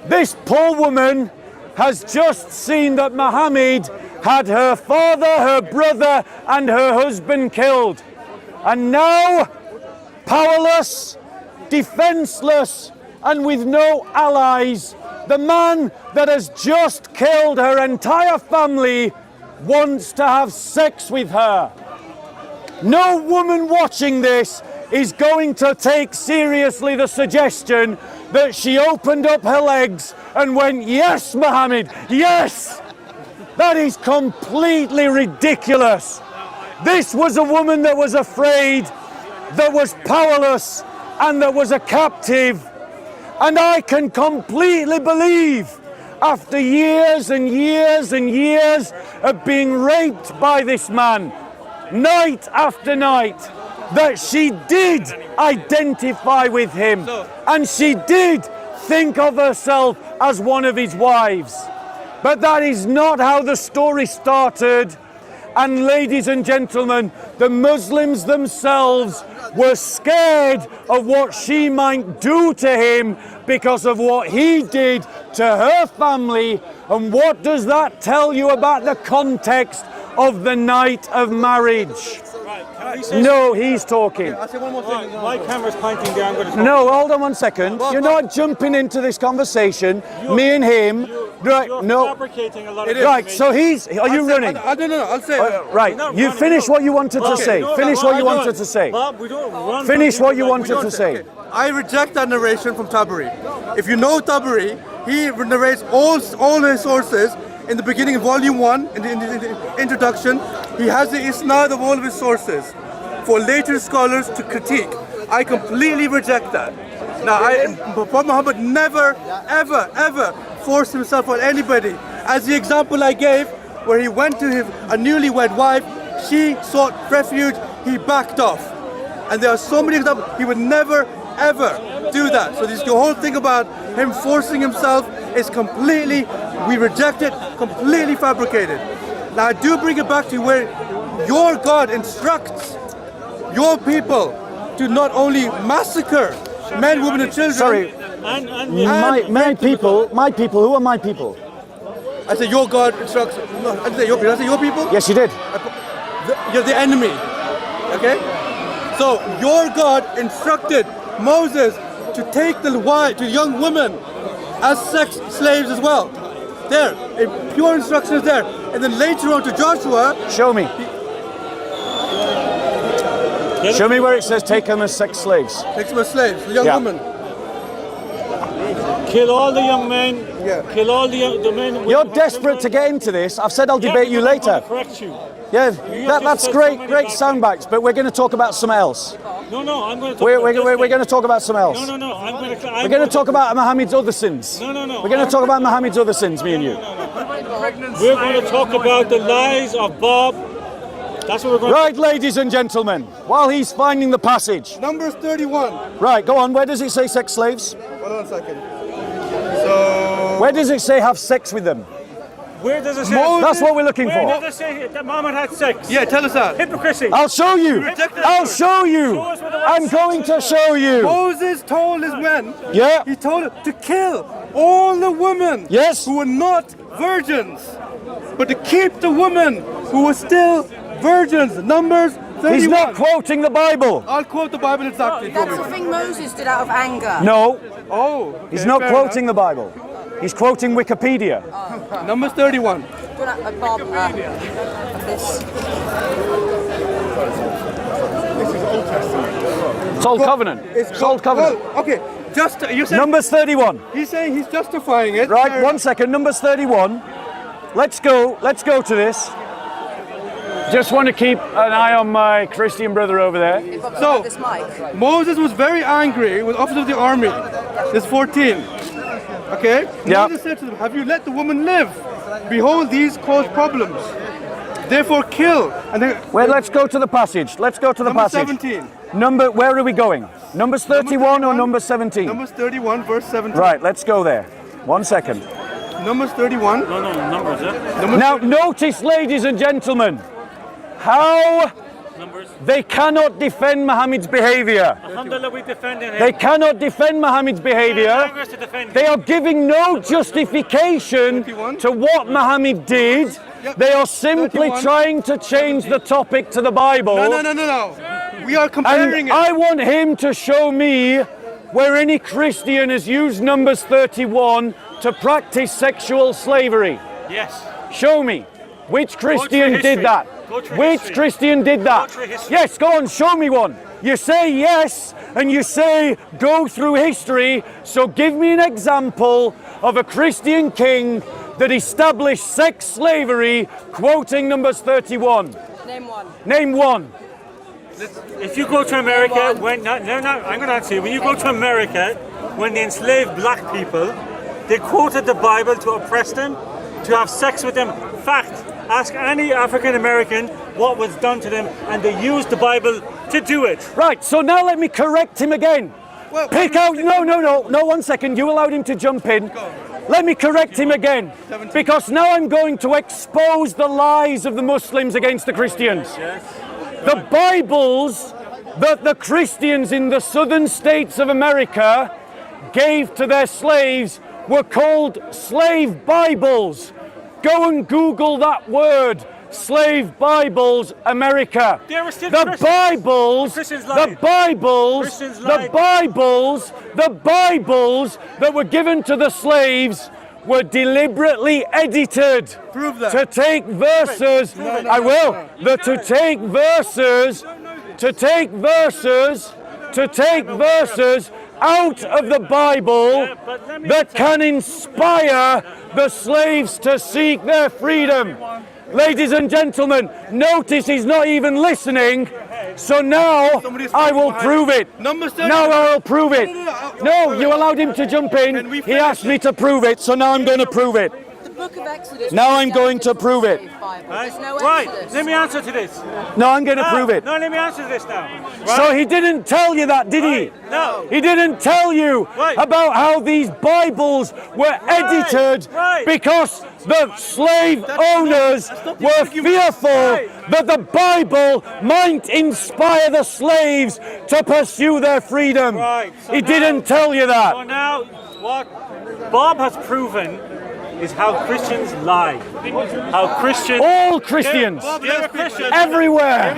This poor woman has just seen that Muhammad had her father, her brother, and her husband killed. And now, powerless, defenseless, and with no allies, the man that has just killed her entire family wants to have sex with her. No woman watching this is going to take seriously the suggestion that she opened up her legs and went, "Yes, Muhammad, yes." That is completely ridiculous. This was a woman that was afraid, that was powerless, and that was a captive. And I can completely believe, after years and years and years of being raped by this man, night after night, that she did identify with him, and she did think of herself as one of his wives. But that is not how the story started. And ladies and gentlemen, the Muslims themselves were scared of what she might do to him because of what he did to her family. And what does that tell you about the context of the night of marriage? No, he's talking. I'll say one more thing. My camera's pointing there. I'm going to No, hold on one second. You're not jumping into this conversation. Me and him. Right, You're no. fabricating a lot of Right, so he's. Are you running? No, I'll say. Right, you finish what you wanted to say. Finish what you wanted to say. Bob, we don't run. Finish what you wanted to say. I reject that narration from Tabari. If you know Tabari, he narrates all his sources in the beginning of volume 1, in the introduction. He has the isnad of all of his sources for later scholars to critique. I completely reject that. Now, Prophet Muhammad never, ever, ever forced himself on anybody. As the example I gave, where he went to a newlywed wife, she sought refuge, he backed off. And there are so many examples. He would never, ever do that. So the whole thing about him forcing himself is completely, we reject it, completely fabricated. Now I do bring it back to where your God instructs your people to not only massacre men, women and children. Sorry, my people, who are my people? I said your God instructs, no, I didn't say your people, I said your people? Yes, you did. You're the enemy, okay? So your God instructed Moses to take the young women as sex slaves as well. There, pure instructions there. And then later on to Joshua. Show me. Show me where it says take them as sex slaves. Take them as slaves, the young women. Kill all the young men. Yeah. Kill all the men. You're desperate to get into this. I've said I'll debate you later. Correct you. Yeah, that's great sound bites, but we're going to talk about something else. No, I'm going to talk We're going to talk about something else. No, We're going to talk about Muhammad's other sins. No. We're going to talk about Muhammad's other sins, me and you. We're going to talk about the lies of Bob. That's what we're going Right, ladies and gentlemen, while he's finding the passage. Numbers 31. Right, go on. Where does it say sex slaves? Hold on a second. So. Where does it say have sex with them? Where does it say? That's what we're looking Where for. does it say that Muhammad had sex? Yeah, tell us that. Hypocrisy. I'll show you. I'll show you. Show us where the word I'm sex going to show you. Moses told his men. Yeah. He told them to kill all the women. Yes. Who were not virgins, but to keep the women who were still virgins. Numbers 31. He's not quoting the Bible. I'll quote the Bible exactly. That's the thing Moses did out of anger. No, Oh. Okay, he's not fair quoting the Bible. He's quoting Wikipedia. enough. Numbers 31. Bob, this. It's Old Covenant. It's Old Covenant. Well, okay, just you said. Numbers 31. He's saying he's justifying it. Right, 1 second. Numbers 31. Let's go to this. Just want to keep an eye on my Christian brother over there. So, This mic. Moses was very angry with officers of the army. This 14. Okay? Yeah. Moses said to them, have you let the woman live? Behold, these cause problems. Therefore kill. And then, Wait, let's go to the passage. Let's go to the number passage. 17. Where are we going? Numbers 31 or number 17? Numbers 31, verse 17. Right, let's go there. 1 second. Numbers 31. No, numbers, yeah? Numbers Now, notice, ladies and gentlemen, how Numbers. they cannot defend Muhammad's behavior. Alhamdulillah, we defending him. They cannot defend Muhammad's behavior. Congress to defend They him. are giving no justification to what Muhammad did. They are simply 31. trying to change the topic to the Bible. No. We are comparing And it. I want him to show me where any Christian has used Numbers 31 to practice sexual slavery. Yes. Show me. Which Christian history. did that? Go through Which history. Christian did that? Go through history. Yes, go on, show me one. You say yes, and you say go through history, so give me an example of a Christian king that established sex slavery, quoting Numbers 31. Name one. Name one. If you go to America, I'm going to answer you. When you go to America, when they enslaved black people, they quoted the Bible to oppress them, to have sex with them. Fact. Ask any African American what was done to them, and they used the Bible to do it. Right, so now let me correct him again. Well, Pick out, no, 1 second, you allowed him to jump in. Let me correct him again, because now I'm going to expose the lies of the Muslims against the Christians. The Bibles that the Christians in the southern states of America gave to their slaves were called slave Bibles. Go and Google that word, slave Bibles, America. They were still The Christians. Bibles, Christians the lied. Bibles, Christians the lied. Bibles that were given to the slaves were deliberately edited. Prove that. To take verses, I will. To take verses out of the Bible that can inspire the slaves to seek their freedom. Ladies and gentlemen, notice he's not even listening. So now I will prove it. Numbers 31. Now I will prove it. No, No, you allowed him to jump in. He asked me to prove it, so now I'm going to prove it. book of Exodus. Now I'm going to prove it. Right? There's no Right, Exodus. let me answer to this. No, I'm going to prove it. No, let me answer this now. Right? So he didn't tell you that, did he? No. He didn't tell you Right. about how these Bibles were edited Right. because the slave owners were fearful that the Bible might inspire the slaves to pursue their freedom. Right. So He now- didn't tell you that. So now, what Bob has proven is how Christians lie. How Christians... All Christians, They were Christians. everywhere.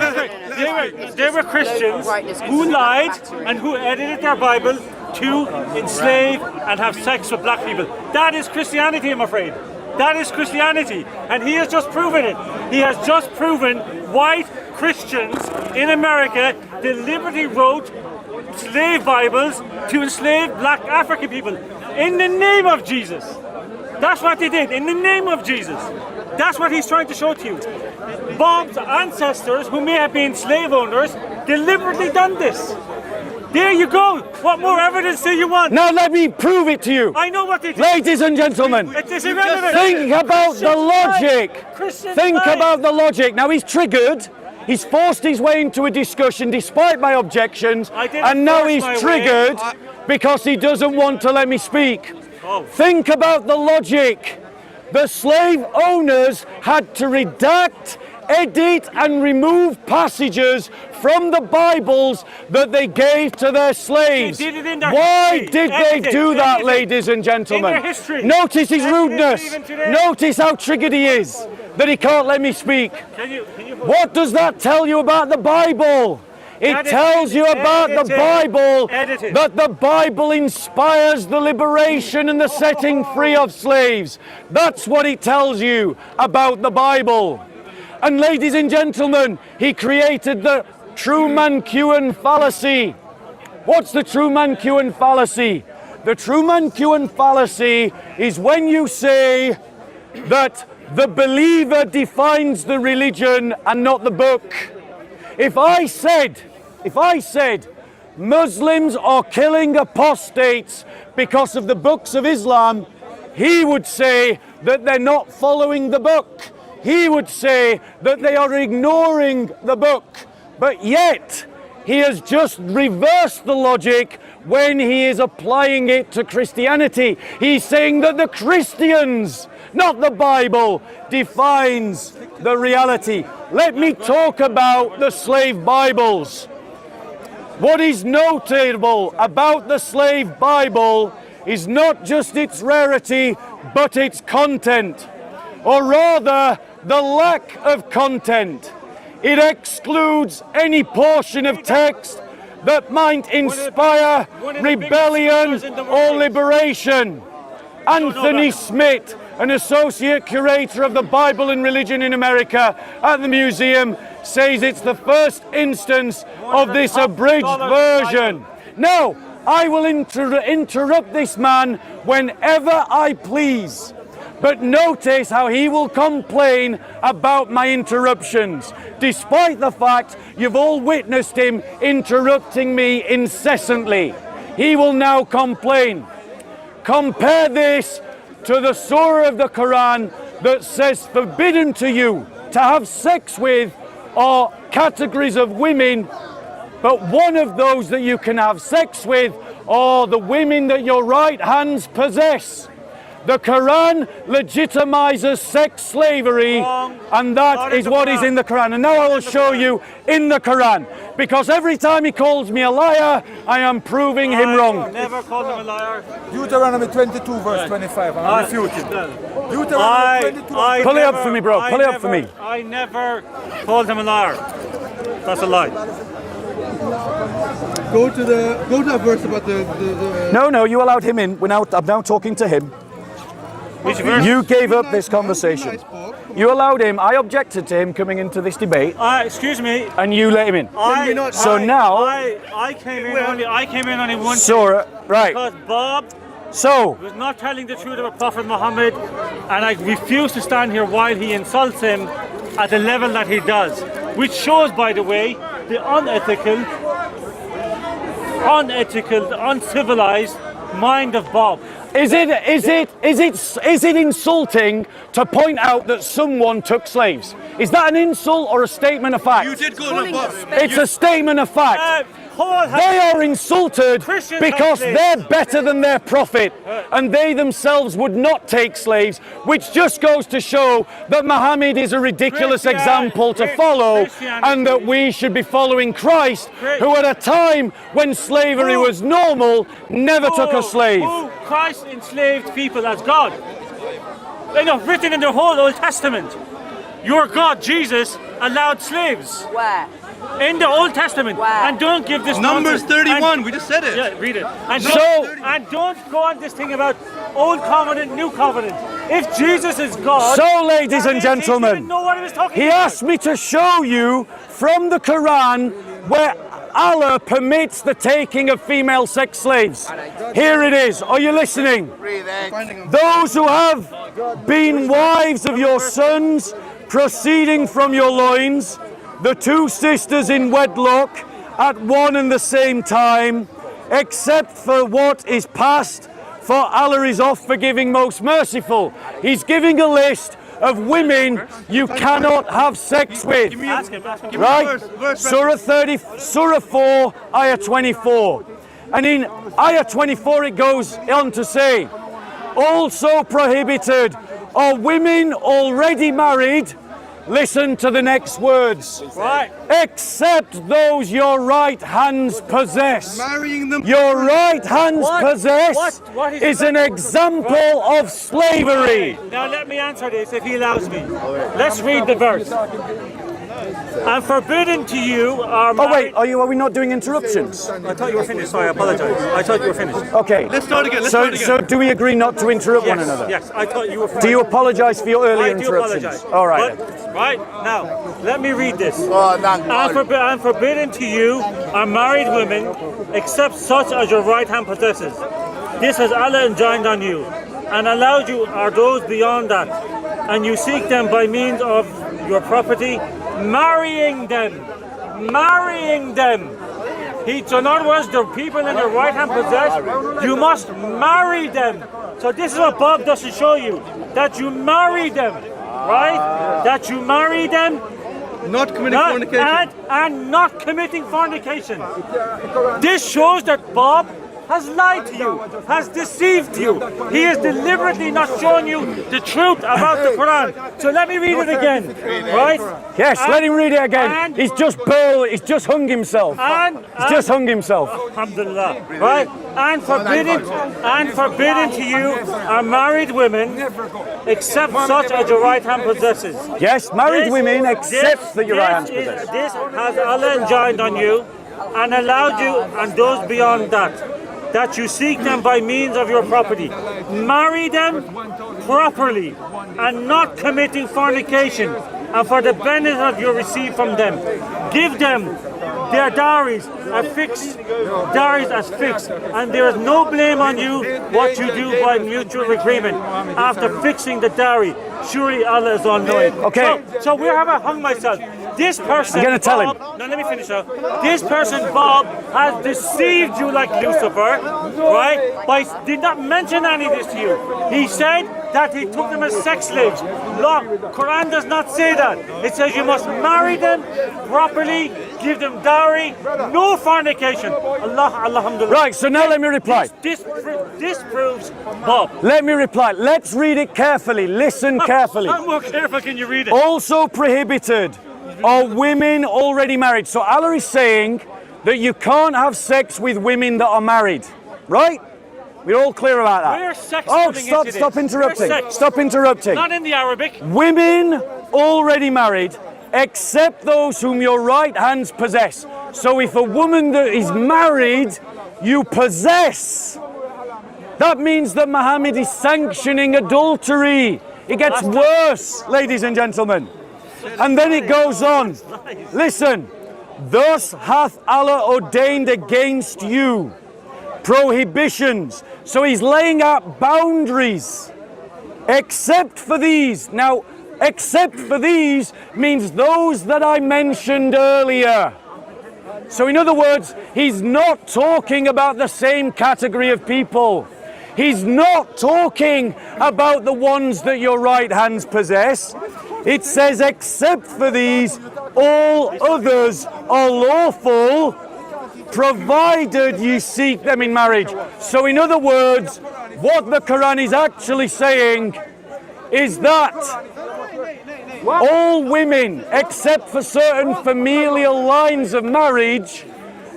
They were Christians who lied and who edited their Bible to enslave and have sex with black people. That is Christianity, I'm afraid. That is Christianity. And he has just proven it. He has just proven white Christians in America deliberately wrote slave Bibles to enslave black African people in the name of Jesus. That's what they did, in the name of Jesus. That's what he's trying to show to you. Bob's ancestors, who may have been slave owners, deliberately done this. There you go. What more evidence do you want? Now let me prove it to you. I know what they did. Ladies and gentlemen, It is irrelevant. think about the logic. Christians Think lie. about the logic. Now he's triggered. He's forced his way into a discussion despite my objections. I didn't And now force he's my way. triggered because he doesn't want to let me speak. Oh. Think about the logic. The slave owners had to redact, edit and remove passages from the Bibles that they gave to their slaves. They did it in their Why history. did they Edited, do that, edited. ladies and gentlemen? In their history. Notice his Edited rudeness. even today. Notice how triggered he is that he can't let me speak. Can you What does that tell you about the Bible? It Edited, tells you about the edited, Bible, edited. that the Bible inspires the liberation and the setting free of slaves. That's what it tells you about the Bible. And ladies and gentlemen, he created the Truman-Keown fallacy. What's the Truman-Keown fallacy? The Truman-Keown fallacy is when you say that the believer defines the religion and not the book. If I said Muslims are killing apostates because of the books of Islam, he would say that they're not following the book. He would say that they are ignoring the book. But yet, he has just reversed the logic when he is applying it to Christianity. He's saying that the Christians, not the Bible, defines the reality. Let me talk about the slave Bibles. What is notable about the slave Bible is not just its rarity, but its content, or rather, the lack of content. It excludes any portion of text that might inspire rebellion or liberation. Anthony Smith, an associate curator of the Bible and Religion in America at the museum, says it's the first instance of this abridged version. Now, I will interrupt this man whenever I please. But notice how he will complain about my interruptions, despite the fact you've all witnessed him interrupting me incessantly. He will now complain. Compare this to the surah of the Quran that says forbidden to you to have sex with are categories of women, but one of those that you can have sex with are the women that your right hands possess. The Quran legitimizes sex slavery, and that is what is in the Quran. And now I will show you in the Quran, because every time he calls me a liar, I am proving him wrong. Never called him a liar. Deuteronomy 22 verse 25, and I refute it. Deuteronomy I 22. Pull it up for me, bro. Pull it up for me. I never called him a liar. That's a lie. Go to that verse about the No, you allowed him in. I'm now talking to him. Which verse? You gave up this conversation. You allowed him. I objected to him coming into this debate, Excuse me. and you let him in. So I now, came in only one Surah, right? because Bob So was not telling the truth about Prophet Muhammad, and I refuse to stand here while he insults him at the level that he does, which shows, by the way, the unethical, uncivilized mind of Bob. Is it insulting to point out that someone took slaves? Is that an insult or a statement of fact? You did go on a bus. It's a statement of fact. They are insulted Christians because have slaves. they're better than their prophet, and they themselves would not take slaves, which just goes to show that Muhammad is a ridiculous example to follow, and that we should be following Christ, who at a time when slavery was normal, never took a slave. Christ enslaved people as God. They know, written in the whole Old Testament. Your God, Jesus, allowed slaves. Where? In the Old Testament. Wow. And don't give this Numbers nonsense. 31, we just said it. Yeah, read it. And So- don't go on this thing about Old Covenant, New Covenant. If Jesus is God, So, ladies and he gentlemen, didn't know what he was talking he about. asked me to show you from the Quran where Allah permits the taking of female sex slaves. Here it is. Are you listening? Those who have been wives of your sons proceeding from your loins, the two sisters in wedlock at one and the same time, except for what is past, for Allah is oft forgiving, most merciful. He's giving a list of women you cannot have sex with. Ask him. Right? Surah 30, Surah 4, Ayah 24. And in Ayah 24 it goes on to say, also prohibited are women already married. Listen to the next words. Right. Except those your right hands possess. Marrying them. Your right hands possess What is is an example of slavery. Now let me answer this if he allows me. Let's read the verse. And forbidden to you are Oh wait, married... are we not doing interruptions? I thought you were finished. Sorry, I apologize. I thought you were finished. Okay. Let's start again. So do we agree not to interrupt one another? Yes, I thought you were finished. Do you apologise for your earlier I do interruptions? apologize. All right. But, right, now, let me read this. And forbidden to you are married women, except such as your right hand possesses. This has Allah enjoined on you, and allowed you are those beyond that, and you seek them by means of your property, marrying them. So in other words, the people in your right hand possess, you must marry them. So this is what Bob doesn't show you, that you marry them, right? That you marry them, Not committing fornication. and not committing fornication. This shows that Bob has lied to you, has deceived you. He is deliberately not showing you the truth about the Quran. So let me read it again, right? Yes, let him read it again. and- He's just hung himself. He's just hung himself. Alhamdulillah, right? And forbidden to you are married women, except such as your right hand possesses. Yes, married women, except that your right hand this possess. This has Allah enjoined on you, and allowed you, and those beyond that you seek them by means of your property. Marry them properly, and not committing fornication, and for the benefit you receive from them. Give them their dowries as fixed, and there is no blame on you what you do by mutual agreement after fixing the dowry. Surely Allah is all knowing. Okay. So where have I hung myself? This person, I'm gonna tell him. Bob, now let me finish now. This person, Bob, has deceived you like Lucifer, right? Did not mention any of this to you. He said that he took them as sex slaves. Look, Quran does not say that. It says you must marry them properly, give them dowry, no fornication. Allah, alhamdulillah. Right, so now let me reply. This proves Bob. Let me reply. Let's read it carefully. Listen carefully. How more careful can you read it? Also prohibited are women already married. So Allah is saying that you can't have sex with women that are married, right? We're all clear about that. Where's sex Oh, coming into this? stop interrupting. Where's sex? Stop interrupting. Not in the Arabic. Women already married, except those whom your right hands possess. So if a woman that is married, you possess, that means that Muhammad is sanctioning adultery. It gets worse, ladies and gentlemen. And then it goes on. Listen, thus hath Allah ordained against you prohibitions. So he's laying out boundaries. Except for these. Now, except for these means those that I mentioned earlier. So in other words, he's not talking about the same category of people. He's not talking about the ones that your right hands possess. It says, except for these, all others are lawful, provided you seek them in marriage. So in other words, what the Quran is actually saying is that all women, except for certain familial lines of marriage,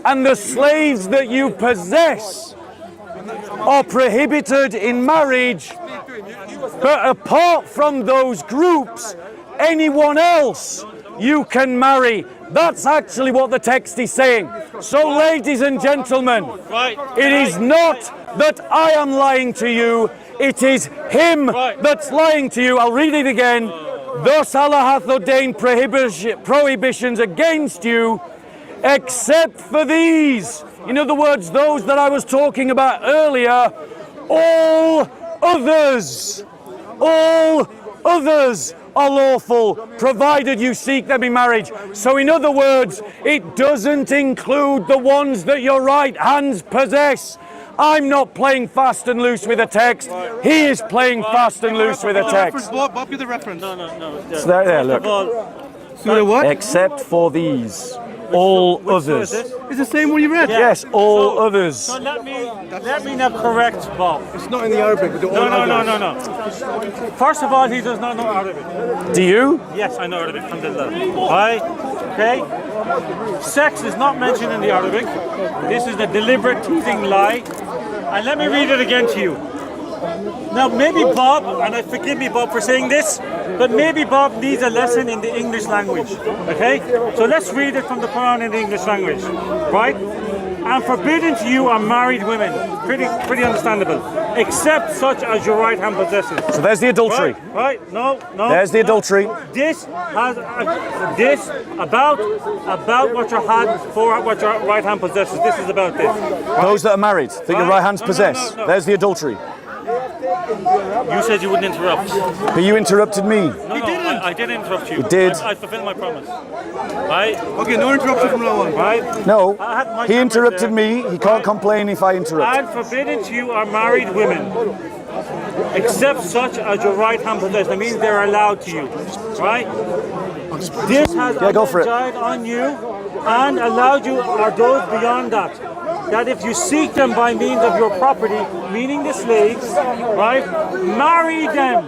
and the slaves that you possess, are prohibited in marriage. But apart from those groups, anyone else you can marry. That's actually what the text is saying. So, ladies and gentlemen, it is not that I am lying to you, it is him that's lying to you. I'll read it again. Thus Allah hath ordained prohibitions against you, except for these. In other words, those that I was talking about earlier, all others are lawful, provided you seek them in marriage. So in other words, it doesn't include the ones that your right hands possess. I'm not playing fast and loose with the text. He is playing fast and loose with the text. Bob, give the reference. No. It's there, look. So what? Except for these, all others. It's the same one you read. Yes, all others. So let me now correct Bob. It's not in the Arabic. No. First of all, he does not know Arabic. Do you? Yes, I know Arabic, alhamdulillah. Right? Okay? Sex is not mentioned in the Arabic. This is a deliberate teasing lie. And let me read it again to you. Now, maybe Bob, and forgive me, Bob, for saying this, but maybe Bob needs a lesson in the English language. Okay? So let's read it from the Quran in the English language. Right? And forbidden to you are married women. Pretty understandable. Except such as your right hand possesses. So there's the adultery. Right? No. There's the adultery. This has this about what your right hand possesses. This is about this. Those that are married, that your right hands possess. No. There's the adultery. You said you wouldn't interrupt. But you interrupted me. No, I did interrupt you. You did. I fulfilled my promise. Right? Okay, no interruption from now on. Right? No, I had my he interrupted camera me. He can't complain if I interrupt. And forbidden to you are married women, except such as your right hand possesses. That means they're allowed to you. Right? This has go for it. died on you and allowed you are those beyond that. That if you seek them by means of your property, meaning the slaves, right, marry them.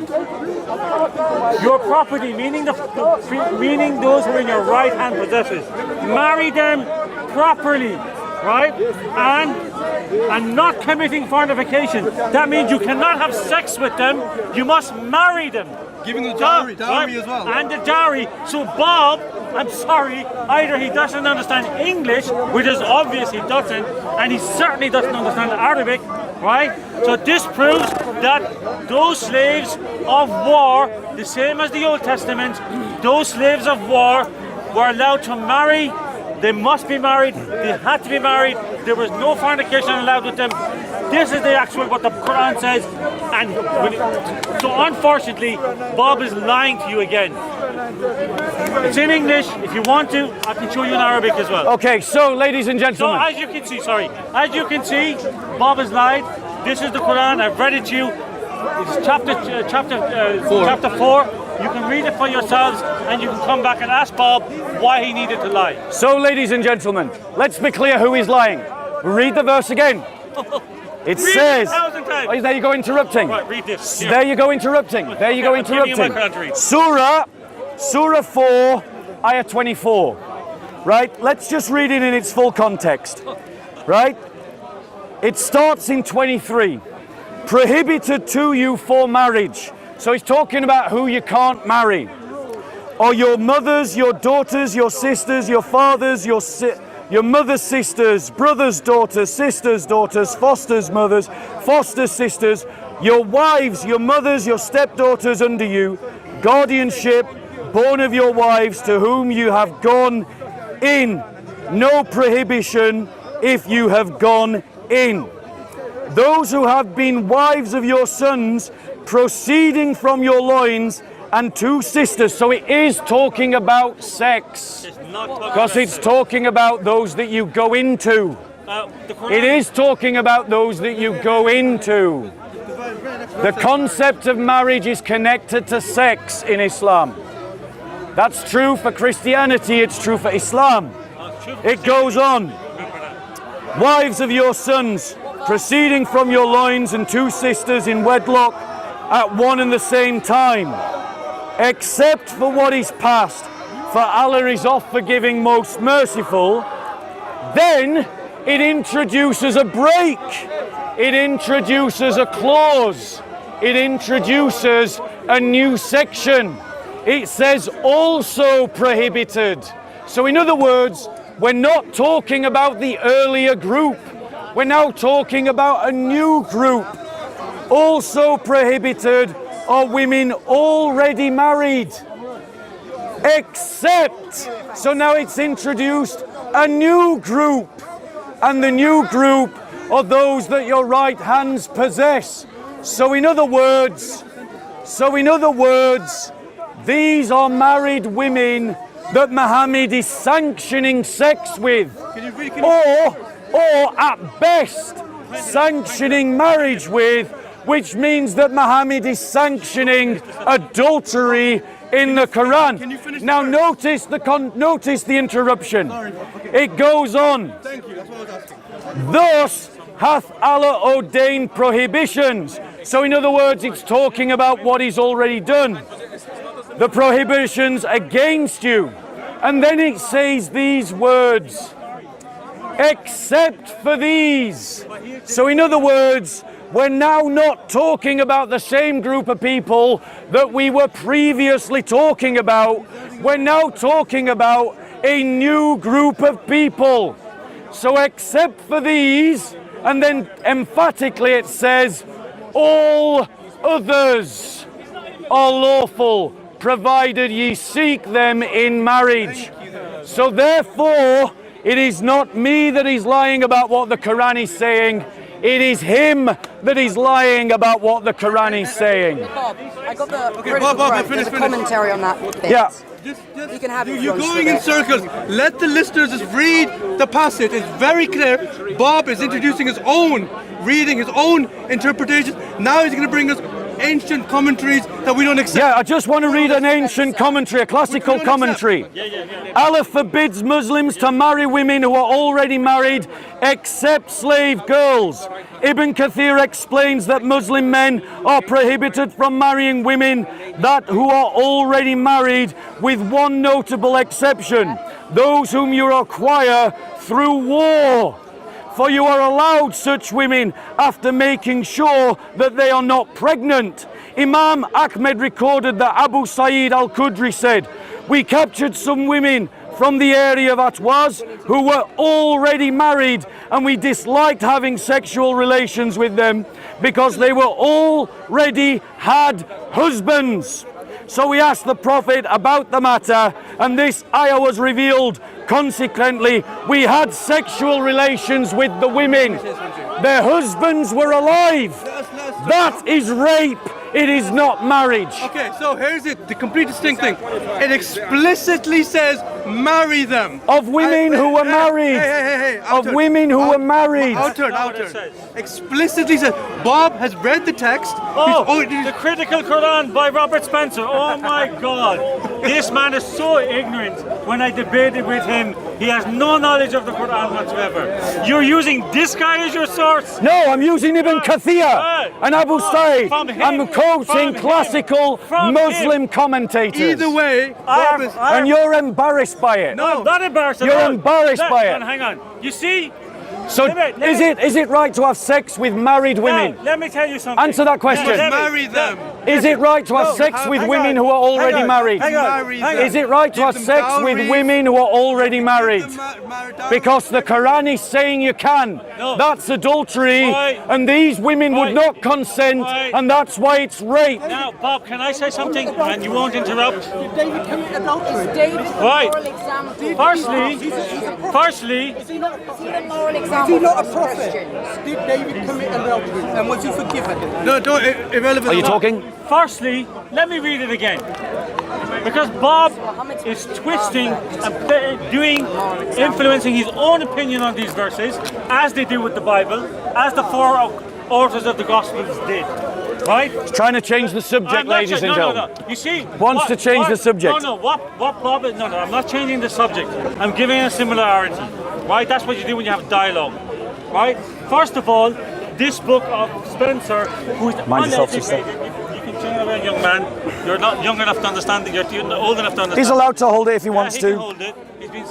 Your property, meaning meaning those who are in your right hand possesses, marry them properly, right, and not committing fornication. That means you cannot have sex with them. You must marry them. Giving the dowry Right? as well. And the dowry. So Bob, I'm sorry, either he doesn't understand English, which is obvious he doesn't, and he certainly doesn't understand Arabic, right? So this proves that those slaves of war, the same as the Old Testament, those slaves of war were allowed to marry. They must be married. They had to be married. There was no fornication allowed with them. This is the actual what the Quran says. And so unfortunately, Bob is lying to you again. It's in English. If you want to, I can show you in Arabic as well. Okay, so ladies and So gentlemen. as you can see, Bob has lied. This is the Quran. I've read it to you. It's chapter 4. You can read it for yourselves, and you can come back and ask Bob why he needed to lie. So, ladies and gentlemen, let's be clear who is lying. Read the verse again. It says. 1,000 times. Oh, there you go interrupting. Right, read this. Here. There you go interrupting. There you go I'm giving you my interrupting. Quran. Surah 4, ayah 24. Right? Let's just read it in its full context. Right? It starts in 23. Prohibited to you for marriage. So he's talking about who you can't marry. Or your mothers, your daughters, your sisters, your fathers, your mother's sisters, brothers' daughters, sisters' daughters, foster's mothers, foster sisters, your wives, your mothers, your stepdaughters under you, guardianship, born of your wives to whom you have gone in. No prohibition if you have gone in. Those who have been wives of your sons, proceeding from your loins, and two sisters. So it is talking about sex. It's not talking Because about it's sex. talking about those that you go into. The Quran, It is talking about those that you go into. The concept of marriage is connected to sex in Islam. That's true for Christianity, it's true for Islam. It goes on. Wives of your sons, proceeding from your loins, and two sisters in wedlock at one and the same time, except for what is past, for Allah is oft forgiving, most merciful. Then it introduces a break. It introduces a clause. It introduces a new section. It says also prohibited. So in other words, we're not talking about the earlier group. We're now talking about a new group. Also prohibited are women already married. Except, so now it's introduced a new group. And the new group are those that your right hands possess. So in other words, these are married women that Muhammad is sanctioning sex with, or at best sanctioning marriage with, which means that Muhammad is sanctioning adultery in the Quran. Now notice the interruption. It goes on. Thank you, that's what I was asking. Thus hath Allah ordained prohibitions. So in other words, it's talking about what He's already done. The prohibitions against you. And then it says these words, except for these. So in other words, we're now not talking about the same group of people that we were previously talking about. We're now talking about a new group of people. So except for these, and then emphatically it says, all others are lawful, provided ye seek them in marriage. So therefore, it is not me that is lying about what the Quran is saying. It is him that is lying about what the Quran is saying. Bob, I got the Bob, finish. commentary on that bit. Yeah. You can have it. You're going in circles. Let the listeners just read the passage. It's very clear. Bob is introducing his own reading, his own interpretation. Now he's going to bring us ancient commentaries that we don't accept. Yeah, I just want to read an ancient commentary, a classical commentary. Allah forbids Muslims to marry women who are already married, except slave girls. Ibn Kathir explains that Muslim men are prohibited from marrying women who are already married, with one notable exception: those whom you acquire through war. For you are allowed such women after making sure that they are not pregnant. Imam Ahmed recorded that Abu Sa'id al-Khudri said, we captured some women from the area of Atwaz who were already married, and we disliked having sexual relations with them because they were already had husbands. So we asked the Prophet about the matter, and this ayah was revealed. Consequently, we had sexual relations with the women. Their husbands were alive. That is rape. It is not marriage. Okay, so here's it, the complete distinct thing. It explicitly says marry them. Of women who were married. Of women who were married. Outturn. Explicitly says. Bob has read the text. The Critical Quran by Robert Spencer. Oh my God. This man is so ignorant. When I debated with him, he has no knowledge of the Quran whatsoever. You're using this guy as your source? No, I'm using Ibn Kathir and Abu Sa'id. I'm quoting classical Muslim commentators. Either way, and you're embarrassed by it. No, I'm not embarrassed at You're all. embarrassed by it. Hang on. You see? So is it right to have sex with married women? No, let me tell you something. Answer that question. marry them. Is it right to have sex with women who are already married? Is it right to have sex with women who are already married? Because the Quran is saying you can. That's adultery, and these women would not consent, and that's why it's rape. Now, Bob, can I say something? And you won't interrupt. David commit adultery? David Right. moral example? Firstly, Is he a moral example? Is he not a for prophet? Christians? Did David commit adultery and was he forgiven? No, irrelevant. Are you talking? Firstly, let me read it again. Because Bob is twisting and influencing his own opinion on these verses, as they do with the Bible, as the four authors of the Gospels did. Right? He's trying to change the subject, ladies and gentlemen. No. You see, Wants to change the subject. What Bob is? No, I'm not changing the subject. I'm giving a similarity. Right? That's what you do when you have dialogue. Right? First of all, this book of Spencer, who is Mind yourself, uneducated. You can change it around, young man. You're not young enough to understand it. You're old enough to understand. He's allowed to hold it if he wants he to. Can hold it. He's been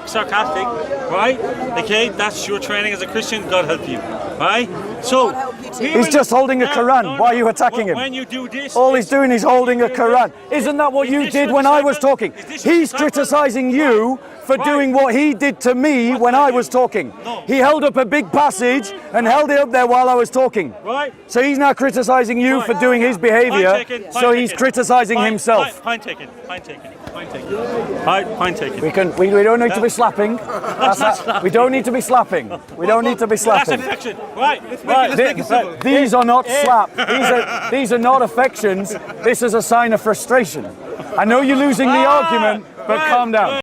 sarcastic, right? Okay, that's your training as a Christian. God help you, right? So He's just holding a Quran. Why are you attacking him? When you do this, all he's doing is holding a Quran. Isn't that what you did when I was talking? He's criticizing you for doing what he did to me when I was talking. He held up a big passage and held it up there while I was talking. Right. So he's now criticizing you for doing his behavior. So he's criticizing himself. Point taken. Point taken. We don't need to be slapping. We don't need to be slapping. We don't need to be slapping. That's affection. Right. These are not slap. These are not affections. This is a sign of frustration. I know you're losing the argument, but calm down.